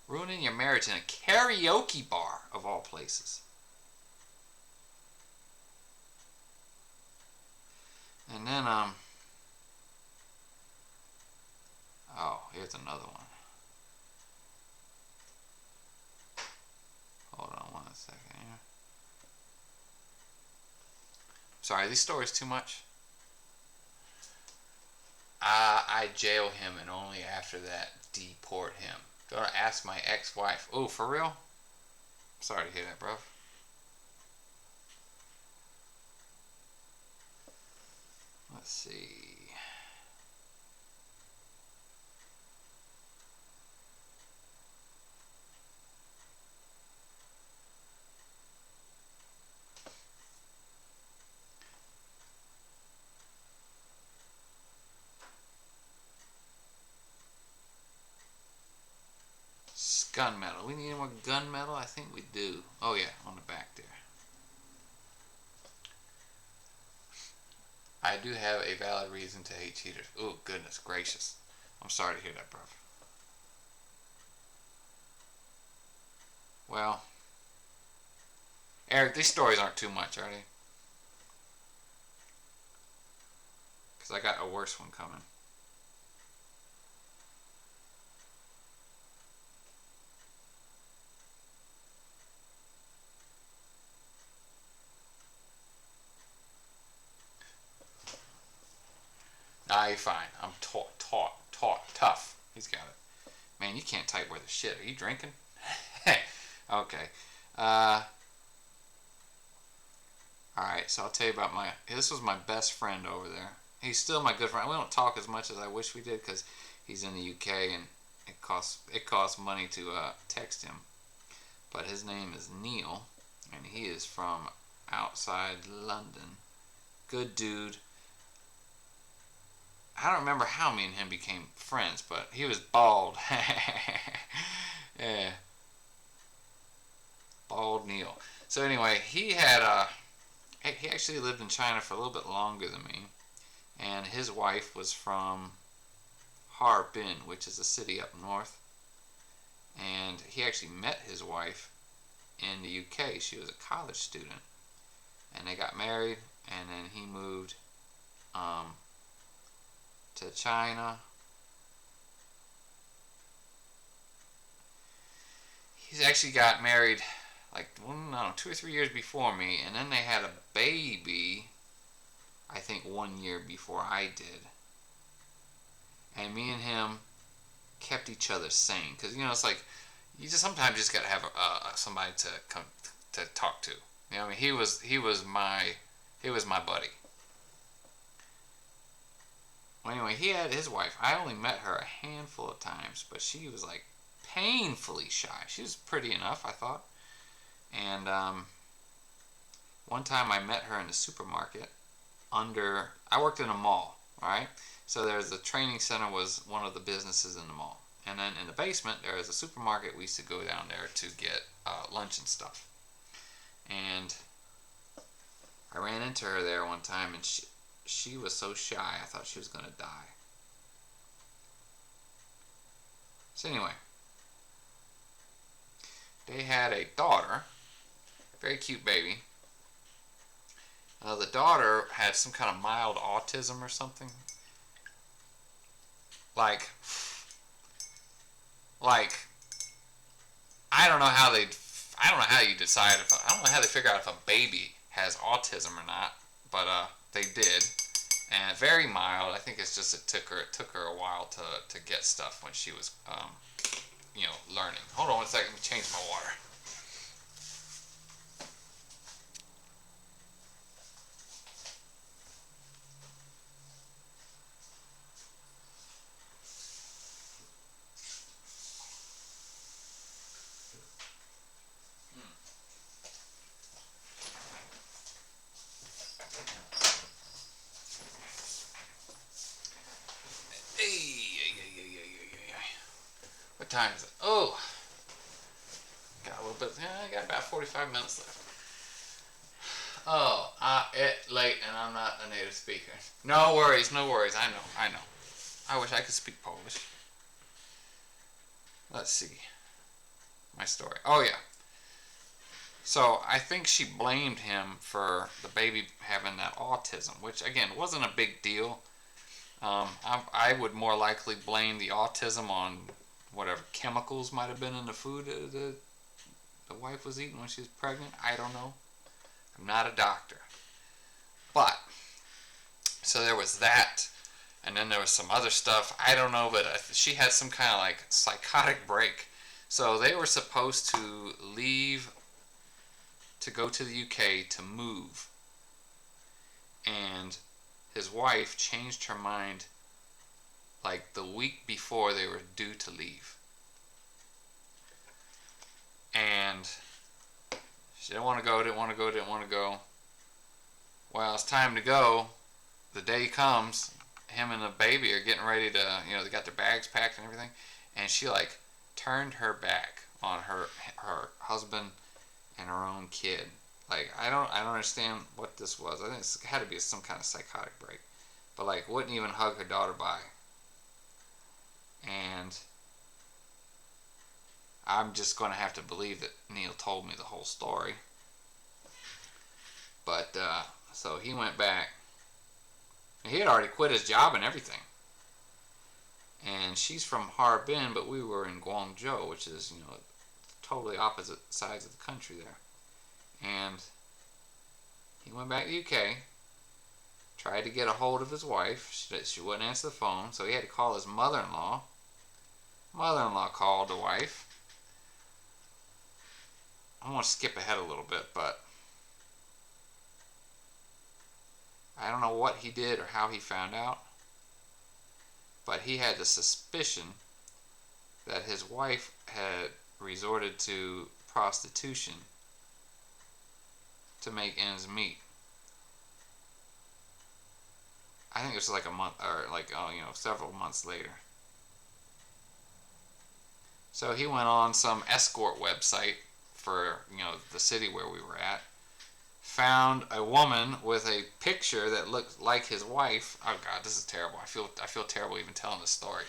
Ruining your marriage in a karaoke bar, of all places. And then, oh, here's another one. Hold on 1 second here. Sorry, are these stories too much? I jail him and only after that deport him. Don't ask my ex-wife. Oh, for real? Sorry to hear that, bro. Let's see. Gunmetal. We need more gunmetal? I think we do. Oh yeah, on the back there. I do have a valid reason to hate cheaters. Oh, goodness gracious. I'm sorry to hear that, bro. Well, Eric, these stories aren't too much, are they? Because I got a worse one coming. Nah, you're fine. I'm tough. He's got it. Man, you can't type worth a shit. Are you drinking? Okay. Alright, so I'll tell you about this was my best friend over there. He's still my good friend. We don't talk as much as I wish we did because he's in the UK and it costs money to text him. But his name is Neil, and he is from outside London. Good dude. I don't remember how me and him became friends, but he was bald. Yeah. Bald Neil. So anyway, he actually lived in China for a little bit longer than me, and his wife was from Harbin, which is a city up north, and he actually met his wife in the UK. She was a college student, and they got married, and then he moved to China. He's actually got married like, I don't know, 2 or 3 years before me, and then they had a baby, I think 1 year before I did. And me and him kept each other sane, because it's like you just sometimes just gotta have somebody to come to talk to. I mean, he was my buddy. Well, anyway, he had his wife. I only met her a handful of times, but she was like painfully shy. She was pretty enough, I thought. And one time I met her in the supermarket. I worked in a mall, all right? So there's the training center was one of the businesses in the mall. And then in the basement, there is a supermarket. We used to go down there to get lunch and stuff. And I ran into her there one time, and she was so shy, I thought she was going to die. So anyway, they had a daughter, very cute baby. The daughter had some kind of mild autism or something. Like I don't know how you decide I don't know how they figure out if a baby has autism or not, but they did, and very mild. I think it's just it took her a while to get stuff when she was learning. Hold on one second, let me change my water. What time is it? Oh, got a little bit. I got about 45 minutes left. Oh, it's late and I'm not a native speaker. No worries, no worries. I know. I wish I could speak Polish. Let's see. My story. Oh yeah. So I think she blamed him for the baby having that autism, which again wasn't a big deal. I would more likely blame the autism on whatever chemicals might have been in the food the wife was eating when she was pregnant. I don't know. I'm not a doctor. But, so there was that, and then there was some other stuff. I don't know, but she had some kind of like psychotic break. So they were supposed to leave to go to the UK to move. And his wife changed her mind like the week before they were due to leave. And she didn't want to go. Well, it's time to go. The day comes, him and the baby are getting ready to, they got their bags packed and everything. And she like turned her back on her husband and her own kid. Like, I don't understand what this was. I think it had to be some kind of psychotic break. But like, wouldn't even hug her daughter bye. And I'm just going to have to believe that Neil told me the whole story. But, so he went back. He had already quit his job and everything. And she's from Harbin, but we were in Guangzhou, which is, totally opposite sides of the country there. And he went back to the UK, tried to get a hold of his wife. She wouldn't answer the phone, so he had to call his mother-in-law. Mother-in-law called the wife. I want to skip ahead a little bit, but I don't know what he did or how he found out, but he had the suspicion that his wife had resorted to prostitution to make ends meet. I think it was like a month, or like, several months later. So he went on some escort website for, the city where we were at, found a woman with a picture that looked like his wife. Oh God, this is terrible. I feel terrible even telling this story.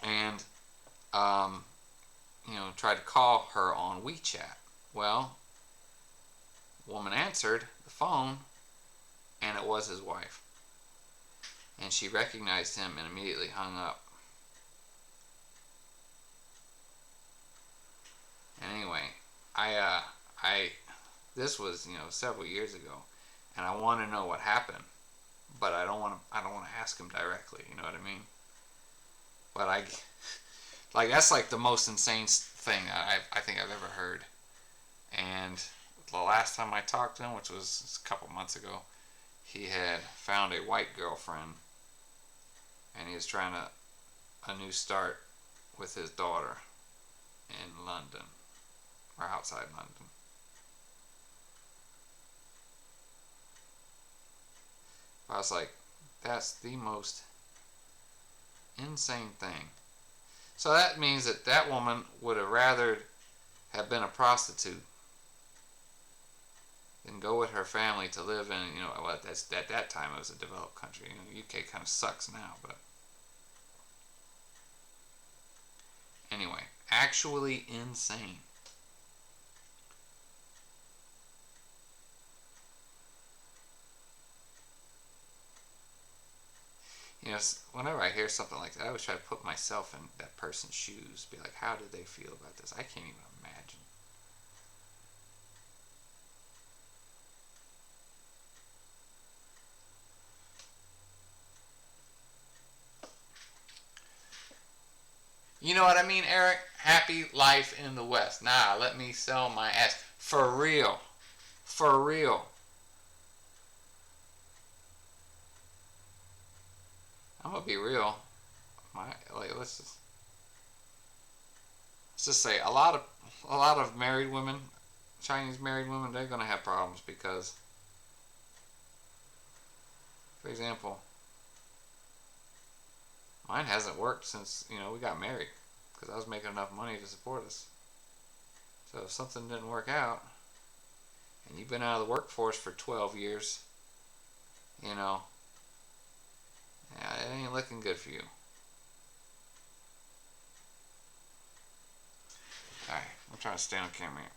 And, tried to call her on WeChat. Well, woman answered the phone, and it was his wife. and she recognized him and immediately hung up. Anyway, I this was several years ago, and I want to know what happened, but I don't want to ask him directly. You know what I mean? But that's like the most insane thing I think I've ever heard. And the last time I talked to him, which was a couple months ago, he had found a white girlfriend, and he was trying a new start with his daughter in London, or outside London. I was like, that's the most insane thing. So that means that woman would have rather have been a prostitute than go with her family to live in, well, that's at that time it was a developed country. UK kind of sucks now, but anyway, actually insane. Whenever I hear something like that, I always try to put myself in that person's shoes. Be like, how did they feel about this? I can't even imagine. You know what I mean, Eric? Happy life in the West. Nah, let me sell my ass. For real. For real. I'm gonna be real. Let's just say a lot of married women, Chinese married women, they're gonna have problems because, for example, mine hasn't worked since we got married because I was making enough money to support us. So if something didn't work out, and you've been out of the workforce for 12 years, yeah, it ain't looking good for you. Alright, I'm trying to stay on camera here.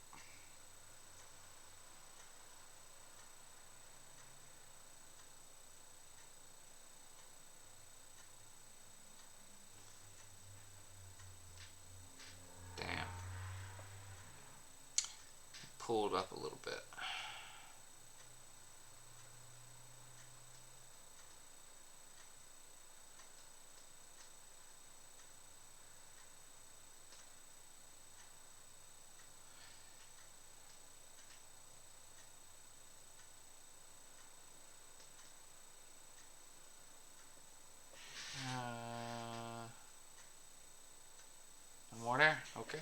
Damn. Pulled up a little bit. No more there? Okay.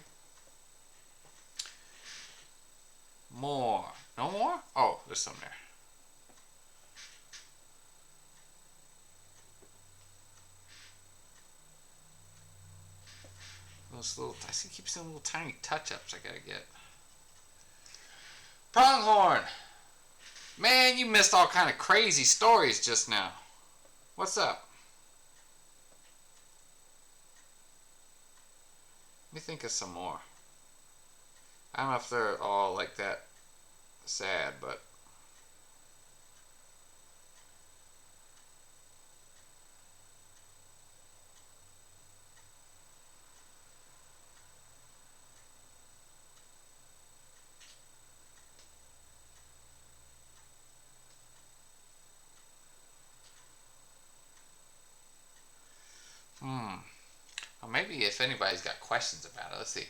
More. No more? Oh, there's some there. I see, keep seeing little tiny touch-ups I gotta get. Pronghorn! Man, you missed all kind of crazy stories just now. What's up? Let me think of some more. I don't know if they're all like that sad, but well, maybe if anybody's got questions about it, let's see.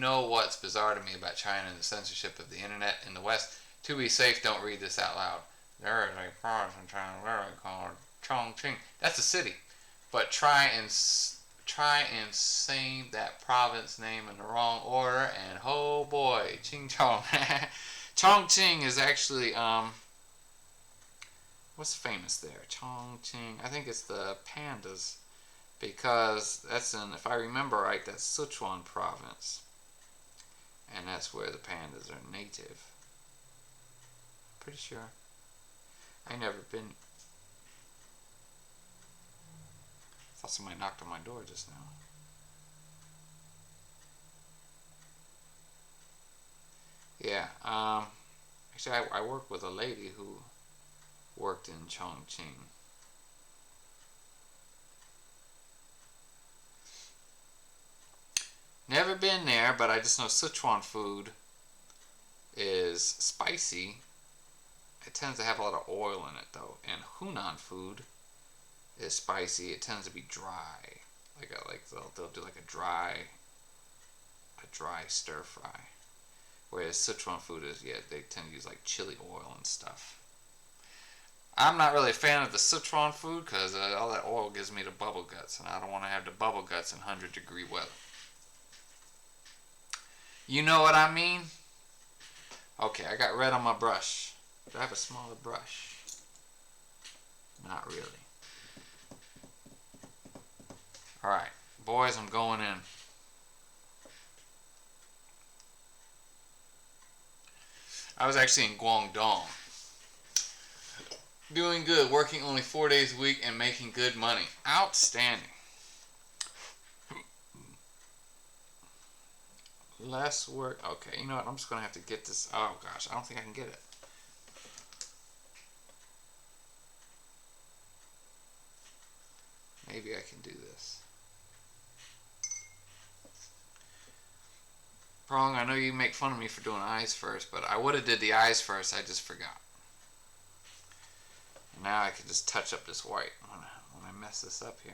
What's bizarre to me about China and the censorship of the internet in the West? To be safe, don't read this out loud. There is a province in China called Chongqing. That's a city, but try and saying that province name in the wrong order, and oh boy, Ching Chong. Chongqing is actually what's famous there? Chongqing. I think it's the pandas because that's if I remember right, that's Sichuan province, and that's where the pandas are native. Pretty sure. I never been. I thought somebody knocked on my door just now. Yeah. Actually, I worked with a lady who worked in Chongqing. Never been there, but I just know Sichuan food is spicy. It tends to have a lot of oil in it, though. And Hunan food is spicy. It tends to be dry. They'll do like a dry stir fry. Whereas Sichuan food is, yeah, they tend to use like chili oil and stuff. I'm not really a fan of the Sichuan food because all that oil gives me the bubble guts, and I don't want to have the bubble guts in 100-degree weather. You know what I mean? Okay, I got red on my brush. Do I have a smaller brush? Not really. Alright, boys, I'm going in. I was actually in Guangdong. Doing good, working only 4 days a week and making good money. Outstanding. Less work. Okay, you know what? I'm just going to have to get this. Oh, gosh. I don't think I can get it. Maybe I can do this. Prong, I know you make fun of me for doing eyes first, but I would have did the eyes first. I just forgot. Now I can just touch up this white when I mess this up here.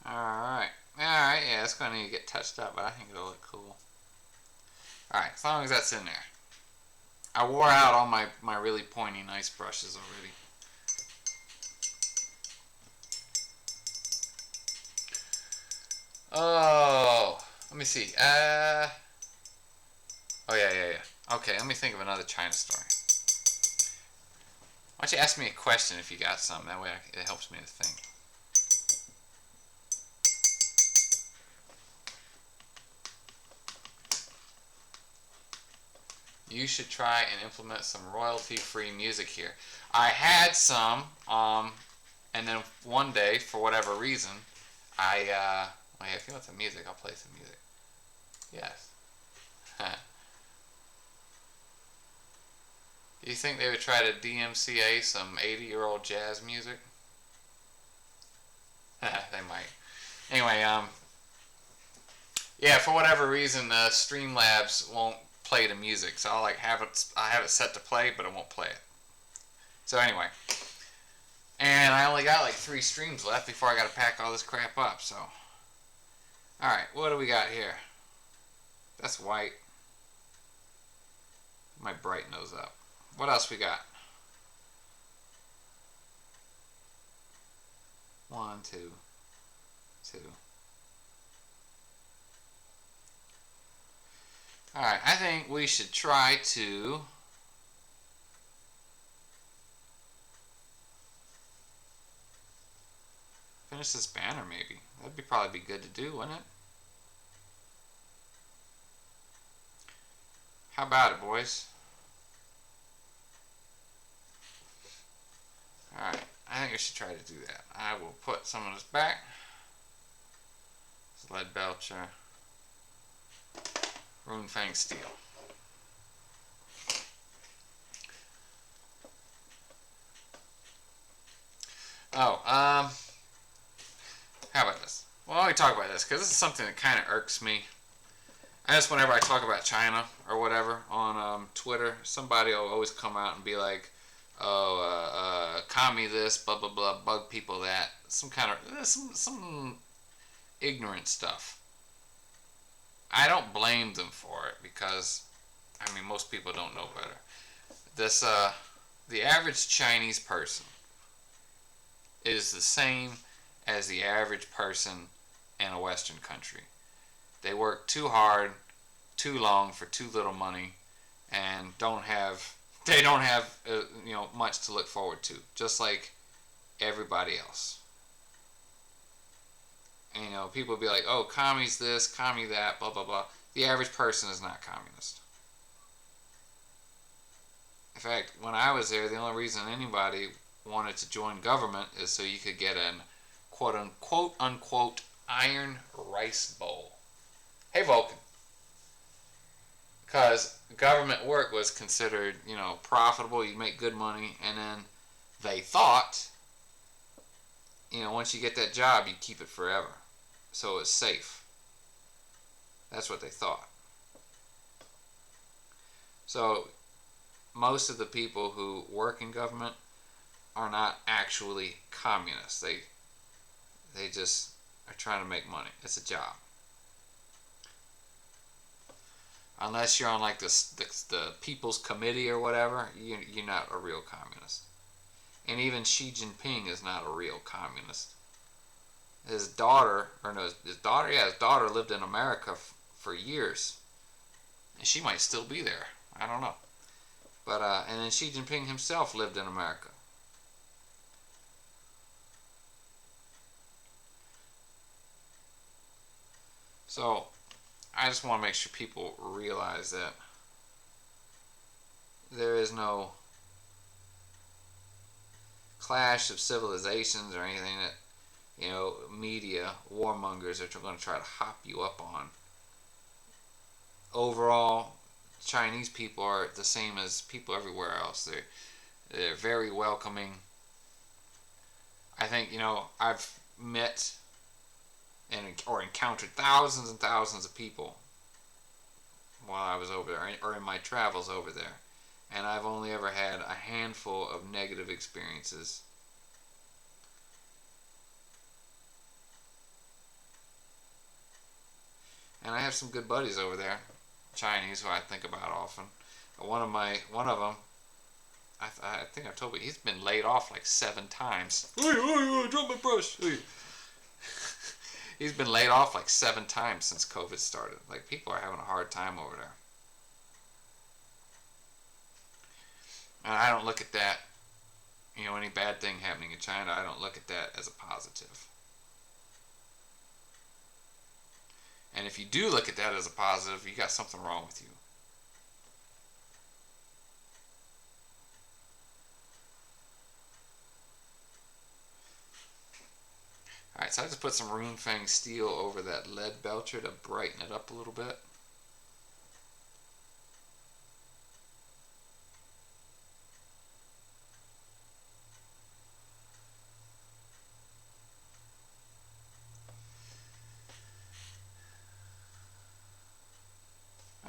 Alright, yeah, it's going to need to get touched up, but I think it'll look cool. Alright, as long as that's in there. I wore out all my really pointy, nice brushes already. Oh, let me see. Oh, yeah. Okay, let me think of another China story. Why don't you ask me a question if you got some? That way it helps me to think. You should try and implement some royalty-free music here. I had some, and then one day, for whatever reason, well, yeah, if you want some music, I'll play some music. Yes. You think they would try to DMCA some 80-year-old jazz music? They might. Anyway, yeah, for whatever reason, Streamlabs won't play the music, so I have it set to play, but it won't play it. So anyway, and I only got like 3 streams left before I got to pack all this crap up. So, all right, what do we got here? That's white. Might brighten those up. What else we got? 1, 2, 2. Alright, I think we should try to finish this banner maybe. That'd probably be good to do, wouldn't it? How about it, boys? Alright, I think we should try to do that. I will put some of this back. This lead belcher. Runefang steel. Oh, how about this? Well, let me talk about this because this is something that kind of irks me. I just, whenever I talk about China or whatever on Twitter, somebody will always come out and be like, commie this, blah blah blah, bug people that, some kind of some ignorant stuff. I don't blame them for it because, I mean, most people don't know better. This the average Chinese person is the same as the average person in a Western country. They work too hard, too long for too little money, and they don't have much to look forward to, just like everybody else. And, people be like, "Oh, commies this, commie that, blah blah blah." The average person is not communist. In fact, when I was there, the only reason anybody wanted to join government is so you could get an quote unquote iron rice bowl. Hey, Vulcan. Because government work was considered, profitable, you make good money, and then they thought, once you get that job, you keep it forever. So it's safe. That's what they thought. So most of the people who work in government are not actually communists. They just are trying to make money. It's a job. Unless you're on like the People's Committee or whatever, you're not a real communist. And even Xi Jinping is not a real communist. His daughter lived in America for years, and she might still be there. I don't know. But and then Xi Jinping himself lived in America. So I just want to make sure people realize that there is no clash of civilizations or anything that, media warmongers are going to try to hop you up on. Overall, Chinese people are the same as people everywhere else. They're very welcoming. I think, I've met or encountered thousands and thousands of people while I was over there, or in my travels over there, and I've only ever had a handful of negative experiences. And I have some good buddies over there, Chinese, who I think about often. One of them, I think I've told you, he's been laid off like 7 times. Hey, drop my brush. Hey. He's been laid off like 7 times since COVID started. Like, people are having a hard time over there. And I don't look at that, any bad thing happening in China, I don't look at that as a positive. And if you do look at that as a positive, you got something wrong with you. Alright, so I just put some Rune Fang steel over that lead belcher to brighten it up a little bit.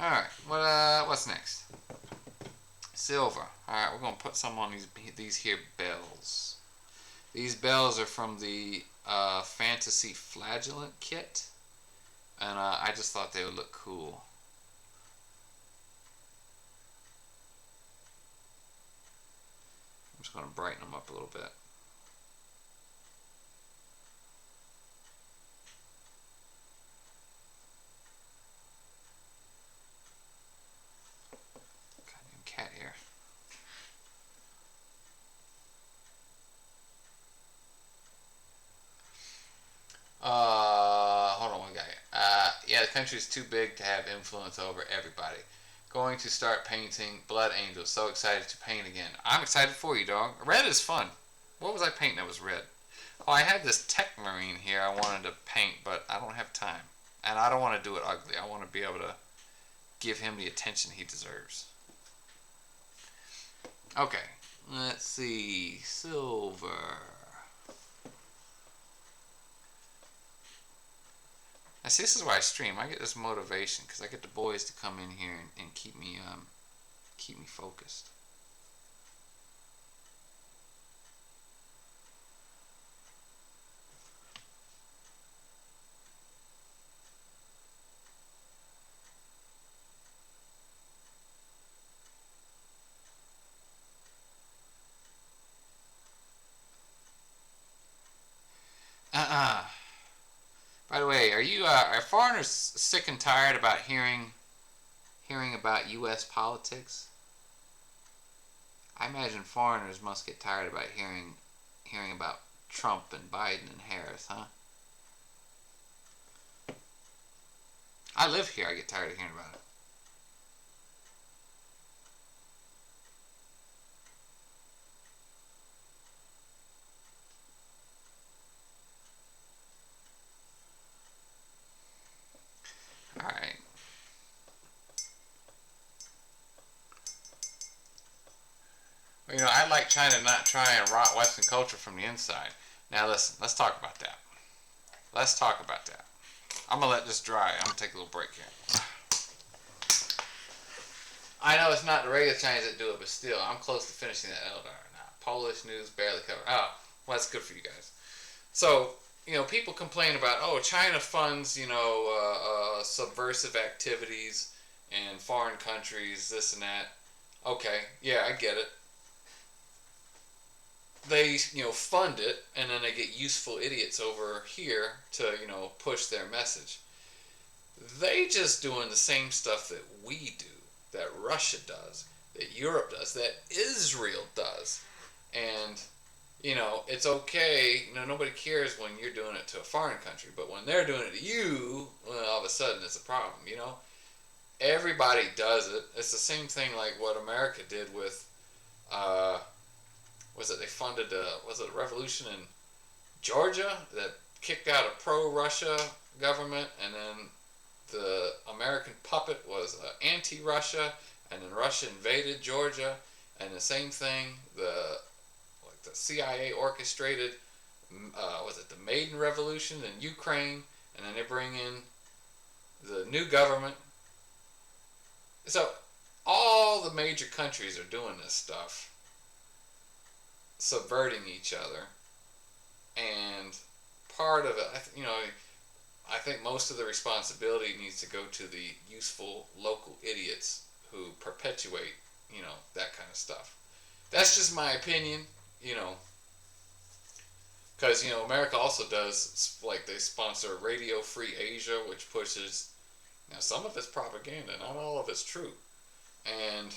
Alright, what's next? Silver. Alright, we're going to put some on these here bells. These bells are from the Fantasy Flagellant kit, and I just thought they would look cool. I'm just going to brighten them up a little bit. Goddamn cat here. Hold on one guy. Yeah, the country is too big to have influence over everybody. Going to start painting Blood Angels. So excited to paint again. I'm excited for you, dog. Red is fun. What was I painting that was red? Oh, I had this Tech Marine here I wanted to paint, but I don't have time. And I don't want to do it ugly. I want to be able to give him the attention he deserves. Okay, let's see. Silver. Now, see, this is why I stream. I get this motivation because I get the boys to come in here and keep me focused. Uh-uh. By the way, are foreigners sick and tired about hearing about U.S. politics? I imagine foreigners must get tired about hearing about Trump and Biden and Harris, huh? I live here. I get tired of hearing about it. All right. Well, I like China not try and rot Western culture from the inside. Now listen, let's talk about that. Let's talk about that. I'm gonna let this dry. I'm gonna take a little break here. I know it's not the regular Chinese that do it, but still, I'm close to finishing that Eldar now. Polish news barely covered. Oh, well, that's good for you guys. So, people complain about, oh, China funds, subversive activities in foreign countries, this and that. Okay, yeah, I get it. They, fund it, and then they get useful idiots over here to, push their message. They just doing the same stuff that we do, that Russia does, that Europe does, that Israel does. And, it's okay. Nobody cares when you're doing it to a foreign country. But when they're doing it to you, well, all of a sudden it's a problem, Everybody does it. It's the same thing like what America did with, they funded, was it a revolution in Georgia that kicked out a pro-Russia government, and then the American puppet was anti-Russia, and then Russia invaded Georgia, and the same thing, the CIA orchestrated, the Maidan Revolution in Ukraine, and then they bring in the new government. So all the major countries are doing this stuff, subverting each other, and part of it, I think most of the responsibility needs to go to the useful local idiots who perpetuate, that kind of stuff. That's just my opinion, because, America also does, like, they sponsor Radio Free Asia, which pushes, some of it's propaganda, not all of it's true. And,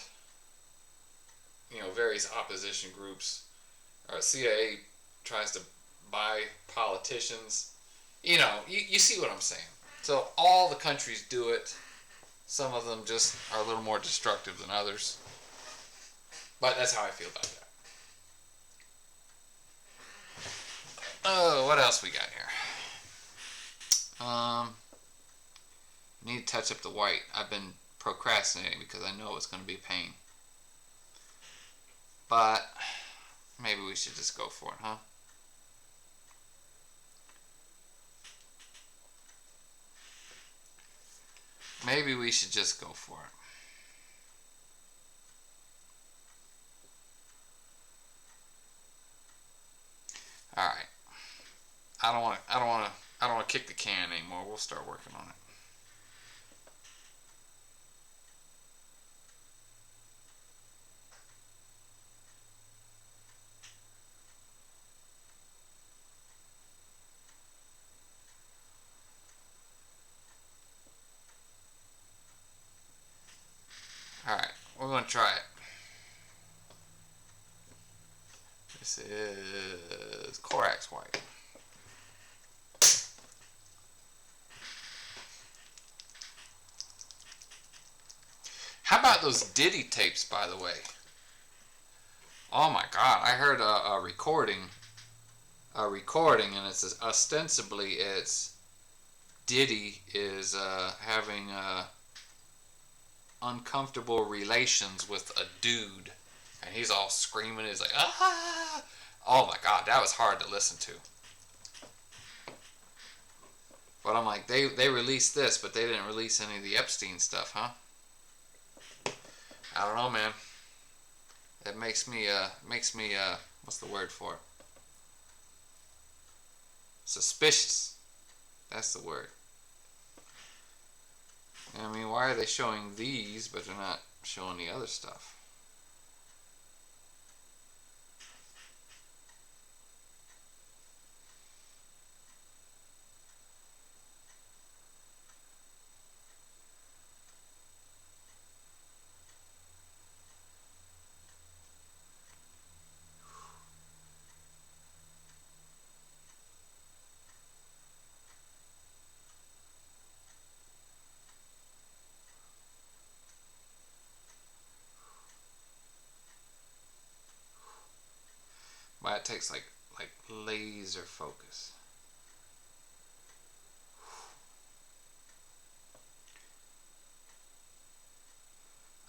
various opposition groups, CIA tries to buy politicians. You see what I'm saying. So all the countries do it. Some of them just are a little more destructive than others. But that's how I feel about that. Oh, what else we got here? Need to touch up the white. I've been procrastinating because I know it's going to be a pain. But maybe we should just go for it, huh? Maybe we should just go for it. All right. I don't want to kick the can anymore. We'll start working on it. All right, we're going to try it. This is Corax white. How about those Diddy tapes, by the way? Oh my God, I heard a recording, and it's ostensibly it's Diddy is having uncomfortable relations with a dude, and he's all screaming. He's like, ah! Oh my God, that was hard to listen to. But I'm like, they released this, but they didn't release any of the Epstein stuff, huh? I don't know, man. It makes me what's the word for it? Suspicious. That's the word. I mean, why are they showing these, but they're not showing the other stuff? takes like laser focus.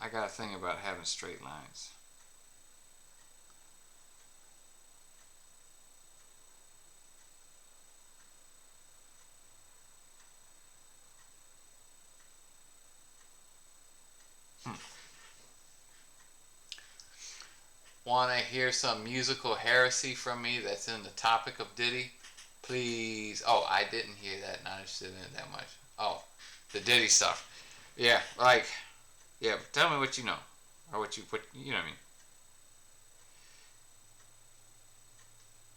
I got a thing about having straight lines. Want to hear some musical heresy from me that's in the topic of Diddy? Please. Oh, I didn't hear that. Not interested in it that much. Oh, the Diddy stuff. Yeah, like, yeah. Tell me what you know, or what you know what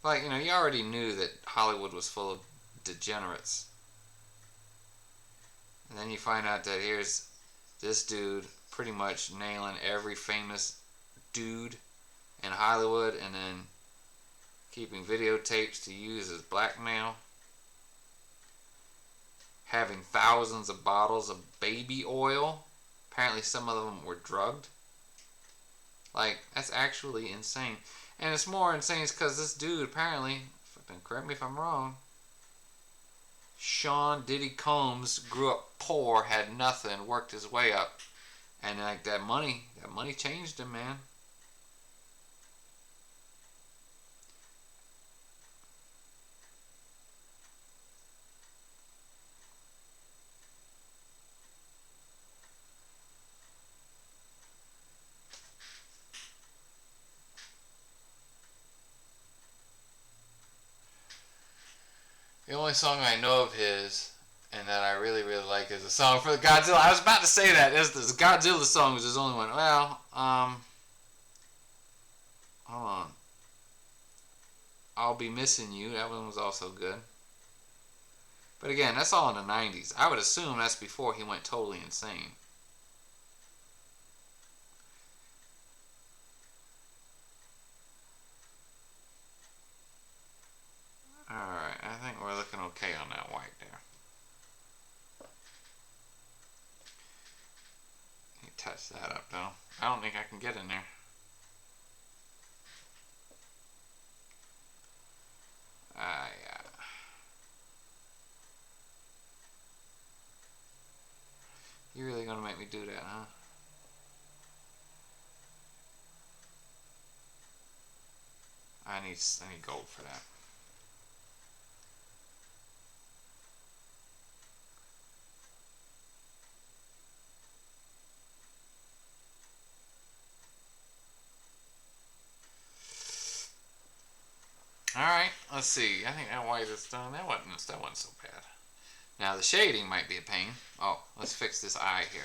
I mean. Like, you already knew that Hollywood was full of degenerates, and then you find out that here's this dude pretty much nailing every famous dude in Hollywood, and then keeping videotapes to use as blackmail, having thousands of bottles of baby oil. Apparently, some of them were drugged. Like, that's actually insane. And it's more insane because this dude apparently, correct me if I'm wrong, Sean Diddy Combs grew up poor, had nothing, worked his way up, and like that money changed him, man. The only song I know of his, and that I really, really like, is a song for the Godzilla. I was about to say that. Is the Godzilla song was his only one. Well, hold on. I'll Be Missing You. That one was also good. But again, that's all in the 90s. I would assume that's before he went totally insane. Alright, I think we're looking okay on that white there. You touch that up though. I don't think I can get in there. Yeah. You really gonna make me do that, huh? I need gold for that. Alright, let's see. I think that white is done. That wasn't so bad. Now the shading might be a pain. Oh, let's fix this eye here.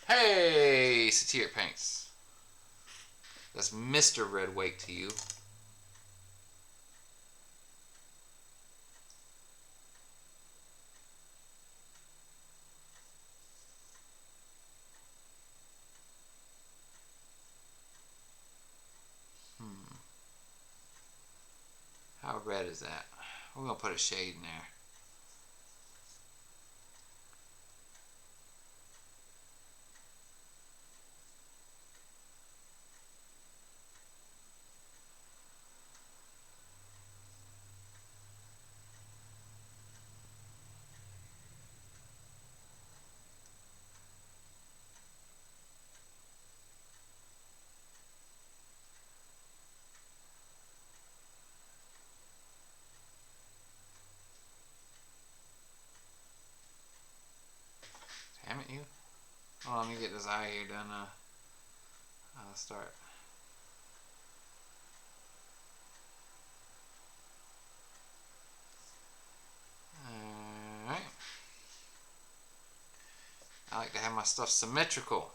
Hey, Satir Paints. That's Mr. Red Wake to you. How red is that? We're going to put a shade in there. Damn it, you. Oh, let me get this eye here done. I'll start. Alright. I like to have my stuff symmetrical.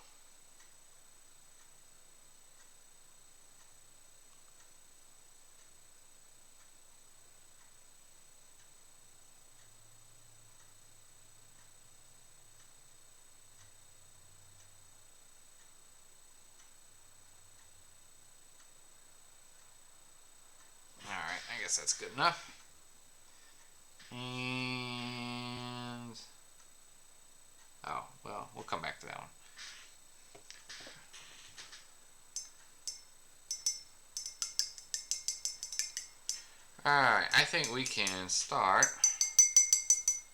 Alright, I guess that's good enough. And... oh, well, we'll come back to that one. Alright, I think we can start.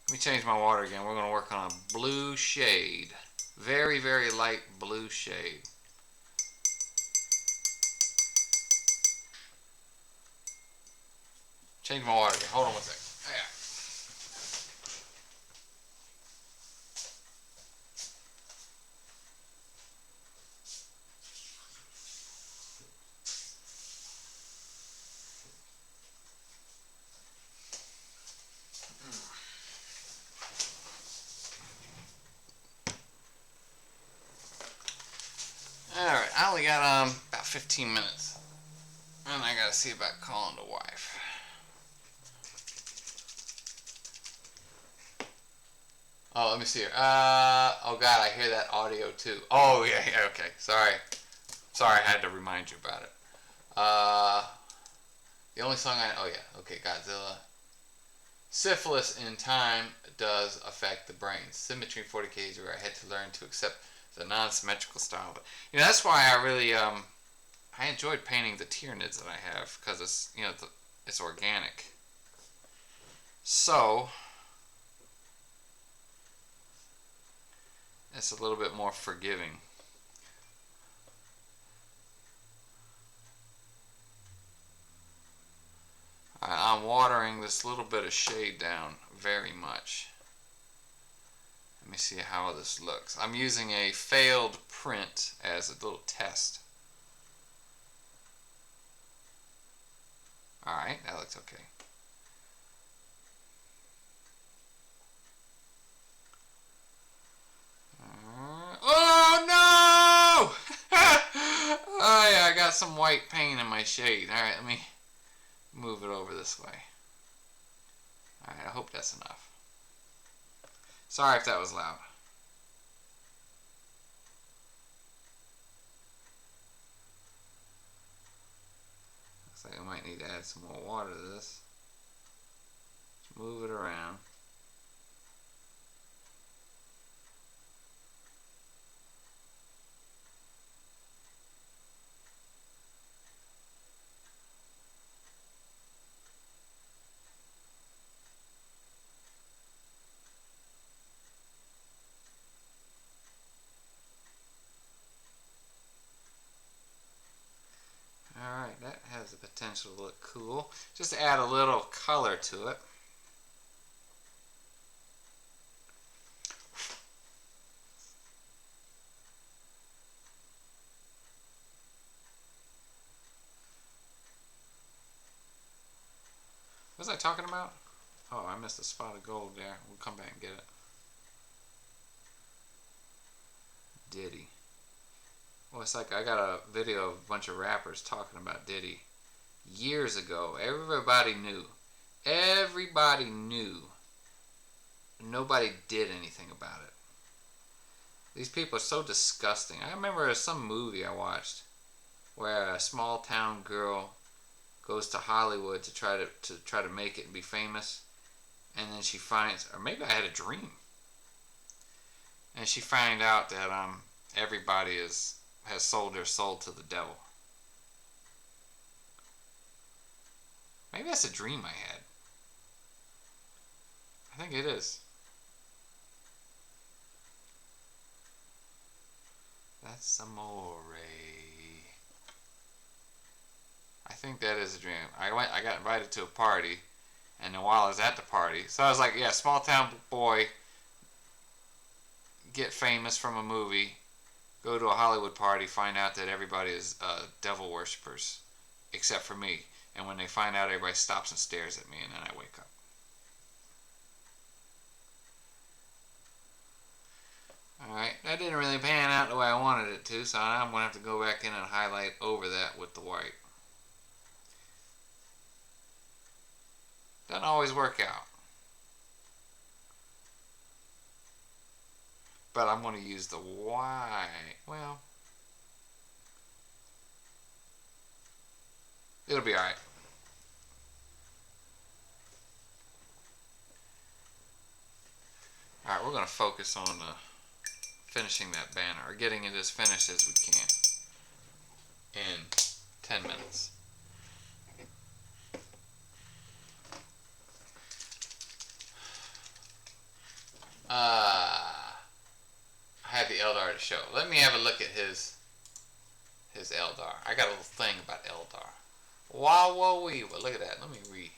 Let me change my water again. We're going to work on a blue shade. Very, very light blue shade. Change my water again. Hold on one second. Alright, I only got about 15 minutes. And I gotta see about calling the wife. Oh, let me see here. Oh God, I hear that audio too. Oh yeah, okay. Sorry, I had to remind you about it. The only song oh yeah, okay, Godzilla. Syphilis in time does affect the brain. Symmetry in 40 kg where I had to learn to accept the non-symmetrical style. But that's why I really I enjoyed painting the Tyranids that I have, because it's it's organic. So it's a little bit more forgiving. I'm watering this little bit of shade down very much. Let me see how this looks. I'm using a failed print as a little test. Alright, that looks okay. Oh no! Oh yeah, I got some white paint in my shade. Alright, let me move it over this way. Alright, I hope that's enough. Sorry if that was loud. Looks like I might need to add some more water to this. Just move it around. Alright, that has the potential to look cool. Just add a little color to it. What was I talking about? Oh, I missed a spot of gold there. We'll come back and get it. Diddy. Well, it's like I got a video of a bunch of rappers talking about Diddy years ago. Everybody knew. Everybody knew. Nobody did anything about it. These people are so disgusting. I remember some movie I watched where a small town girl goes to Hollywood to try to make it and be famous, and then she finds, or maybe I had a dream, and she find out that everybody has sold their soul to the devil. Maybe that's a dream I had. I think it is. That's amore. I think that is a dream. I got invited to a party, and then while I was at the party, so I was like, yeah, small town boy, get famous from a movie, go to a Hollywood party, find out that everybody is devil worshippers, except for me. And when they find out, everybody stops and stares at me, and then I wake up. Alright, that didn't really pan out the way I wanted it to, so I'm going to have to go back in and highlight over that with the white. Doesn't always work out. But I'm going to use the white. Well, it'll be alright. Alright, we're going to focus on finishing that banner, or getting it as finished as we can in 10 minutes. show. Let me have a look at his Eldar. I got a little thing about Eldar. Wow, whoa, wee. Well, look at that. Let me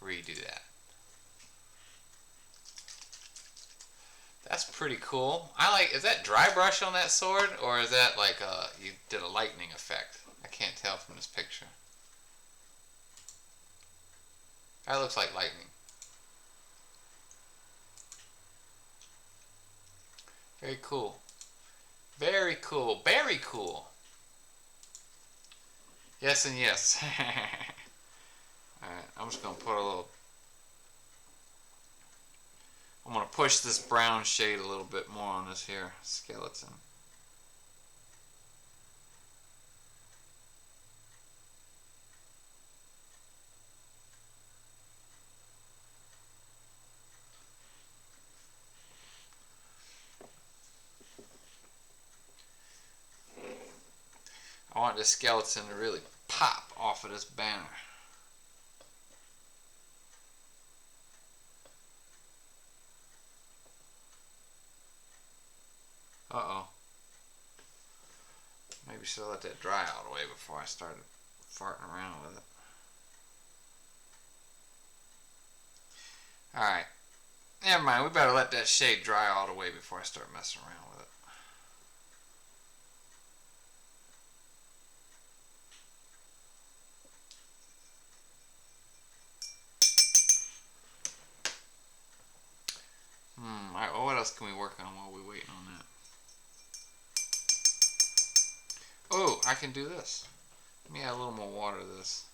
redo that. That's pretty cool. I like. Is that dry brush on that sword, or is that like you did a lightning effect? I can't tell from this picture. That looks like lightning. Very cool. Very cool. Very cool. Yes and yes. Alright, I'm just going to put a little... I'm going to push this brown shade a little bit more on this here skeleton. I want this skeleton to really pop off of this banner. Uh-oh. Maybe should let that dry all the way before I started farting around with it. Alright. Never mind, we better let that shade dry all the way before I start messing around with it. Alright, well, what else can we work on while we're waiting on that? Oh, I can do this. Let me add a little more water to this.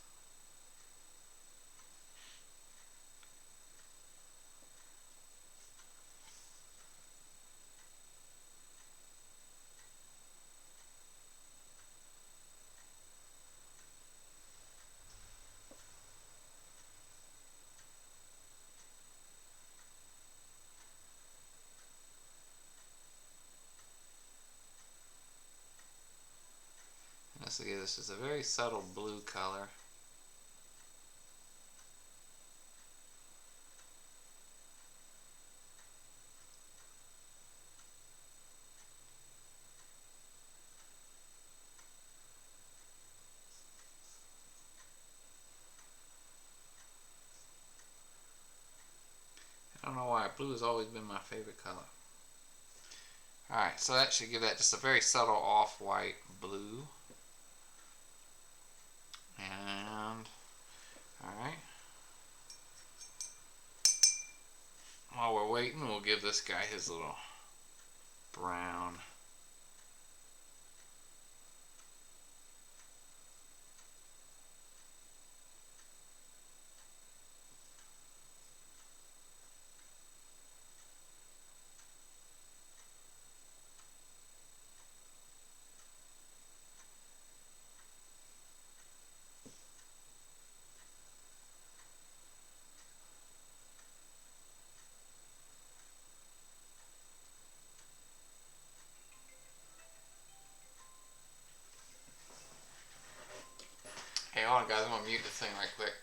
Let's see, this is a very subtle blue color. I don't know why, blue has always been my favorite color. Alright, so that should give that just a very subtle off-white blue. And, alright. While we're waiting, we'll give this guy his little brown. Hey, hold on guys, I'm gonna mute this thing right quick.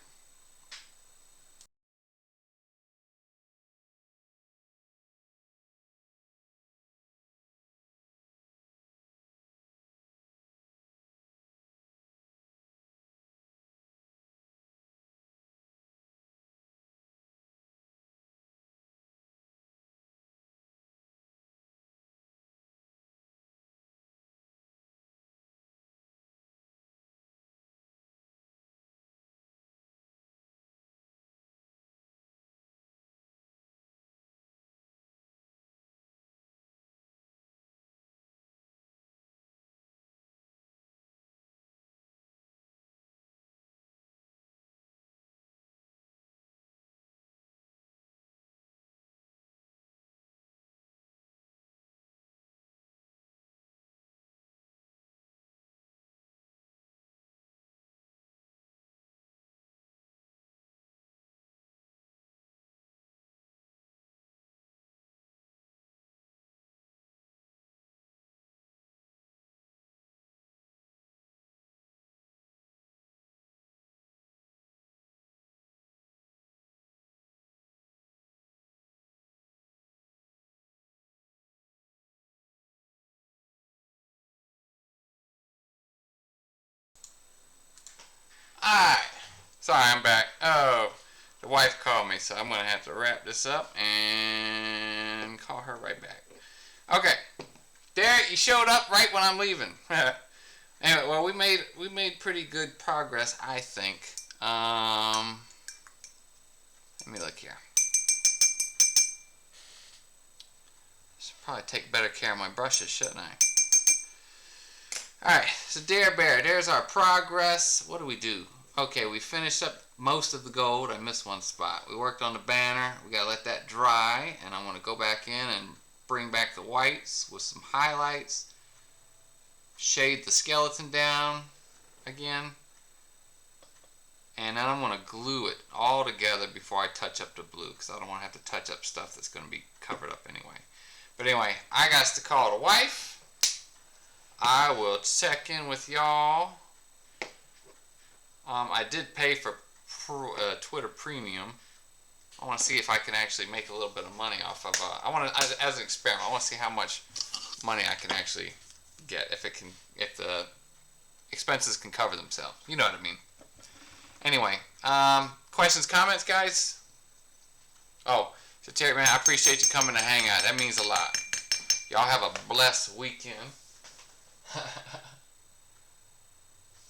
Alright. Sorry, I'm back. Oh, the wife called me, so I'm going to have to wrap this up and call her right back. Okay. Derek, you showed up right when I'm leaving. Anyway, well, we made pretty good progress, I think. Let me look here. Should probably take better care of my brushes, shouldn't I? Alright, so there's our progress. What do we do? Okay, we finished up most of the gold. I missed one spot. We worked on the banner. We gotta let that dry, and I want to go back in and bring back the whites with some highlights. Shade the skeleton down again. And then I'm going to glue it all together before I touch up the blue, because I don't want to have to touch up stuff that's going to be covered up anyway. But anyway, I got to call the wife. I will check in with y'all. I did pay for Twitter Premium. I want to see if I can actually make a little bit of money off of. I want to, as an experiment, I want to see how much money I can actually get, if the expenses can cover themselves. You know what I mean. Anyway, questions, comments, guys? Oh, so Terry, man, I appreciate you coming to Hangout. That means a lot. Y'all have a blessed weekend.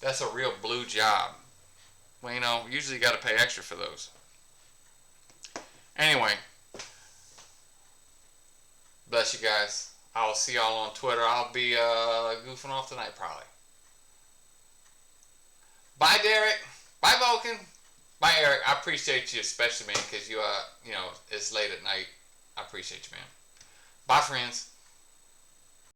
That's a real blue job. Well, you know, usually you got to pay extra for those. Anyway, bless you guys. I'll see y'all on Twitter. I'll be goofing off tonight, probably. Bye, Derek. Bye, Vulcan. Bye, Eric. I appreciate you, especially, man, because you know, it's late at night. I appreciate you, man. Bye, friends.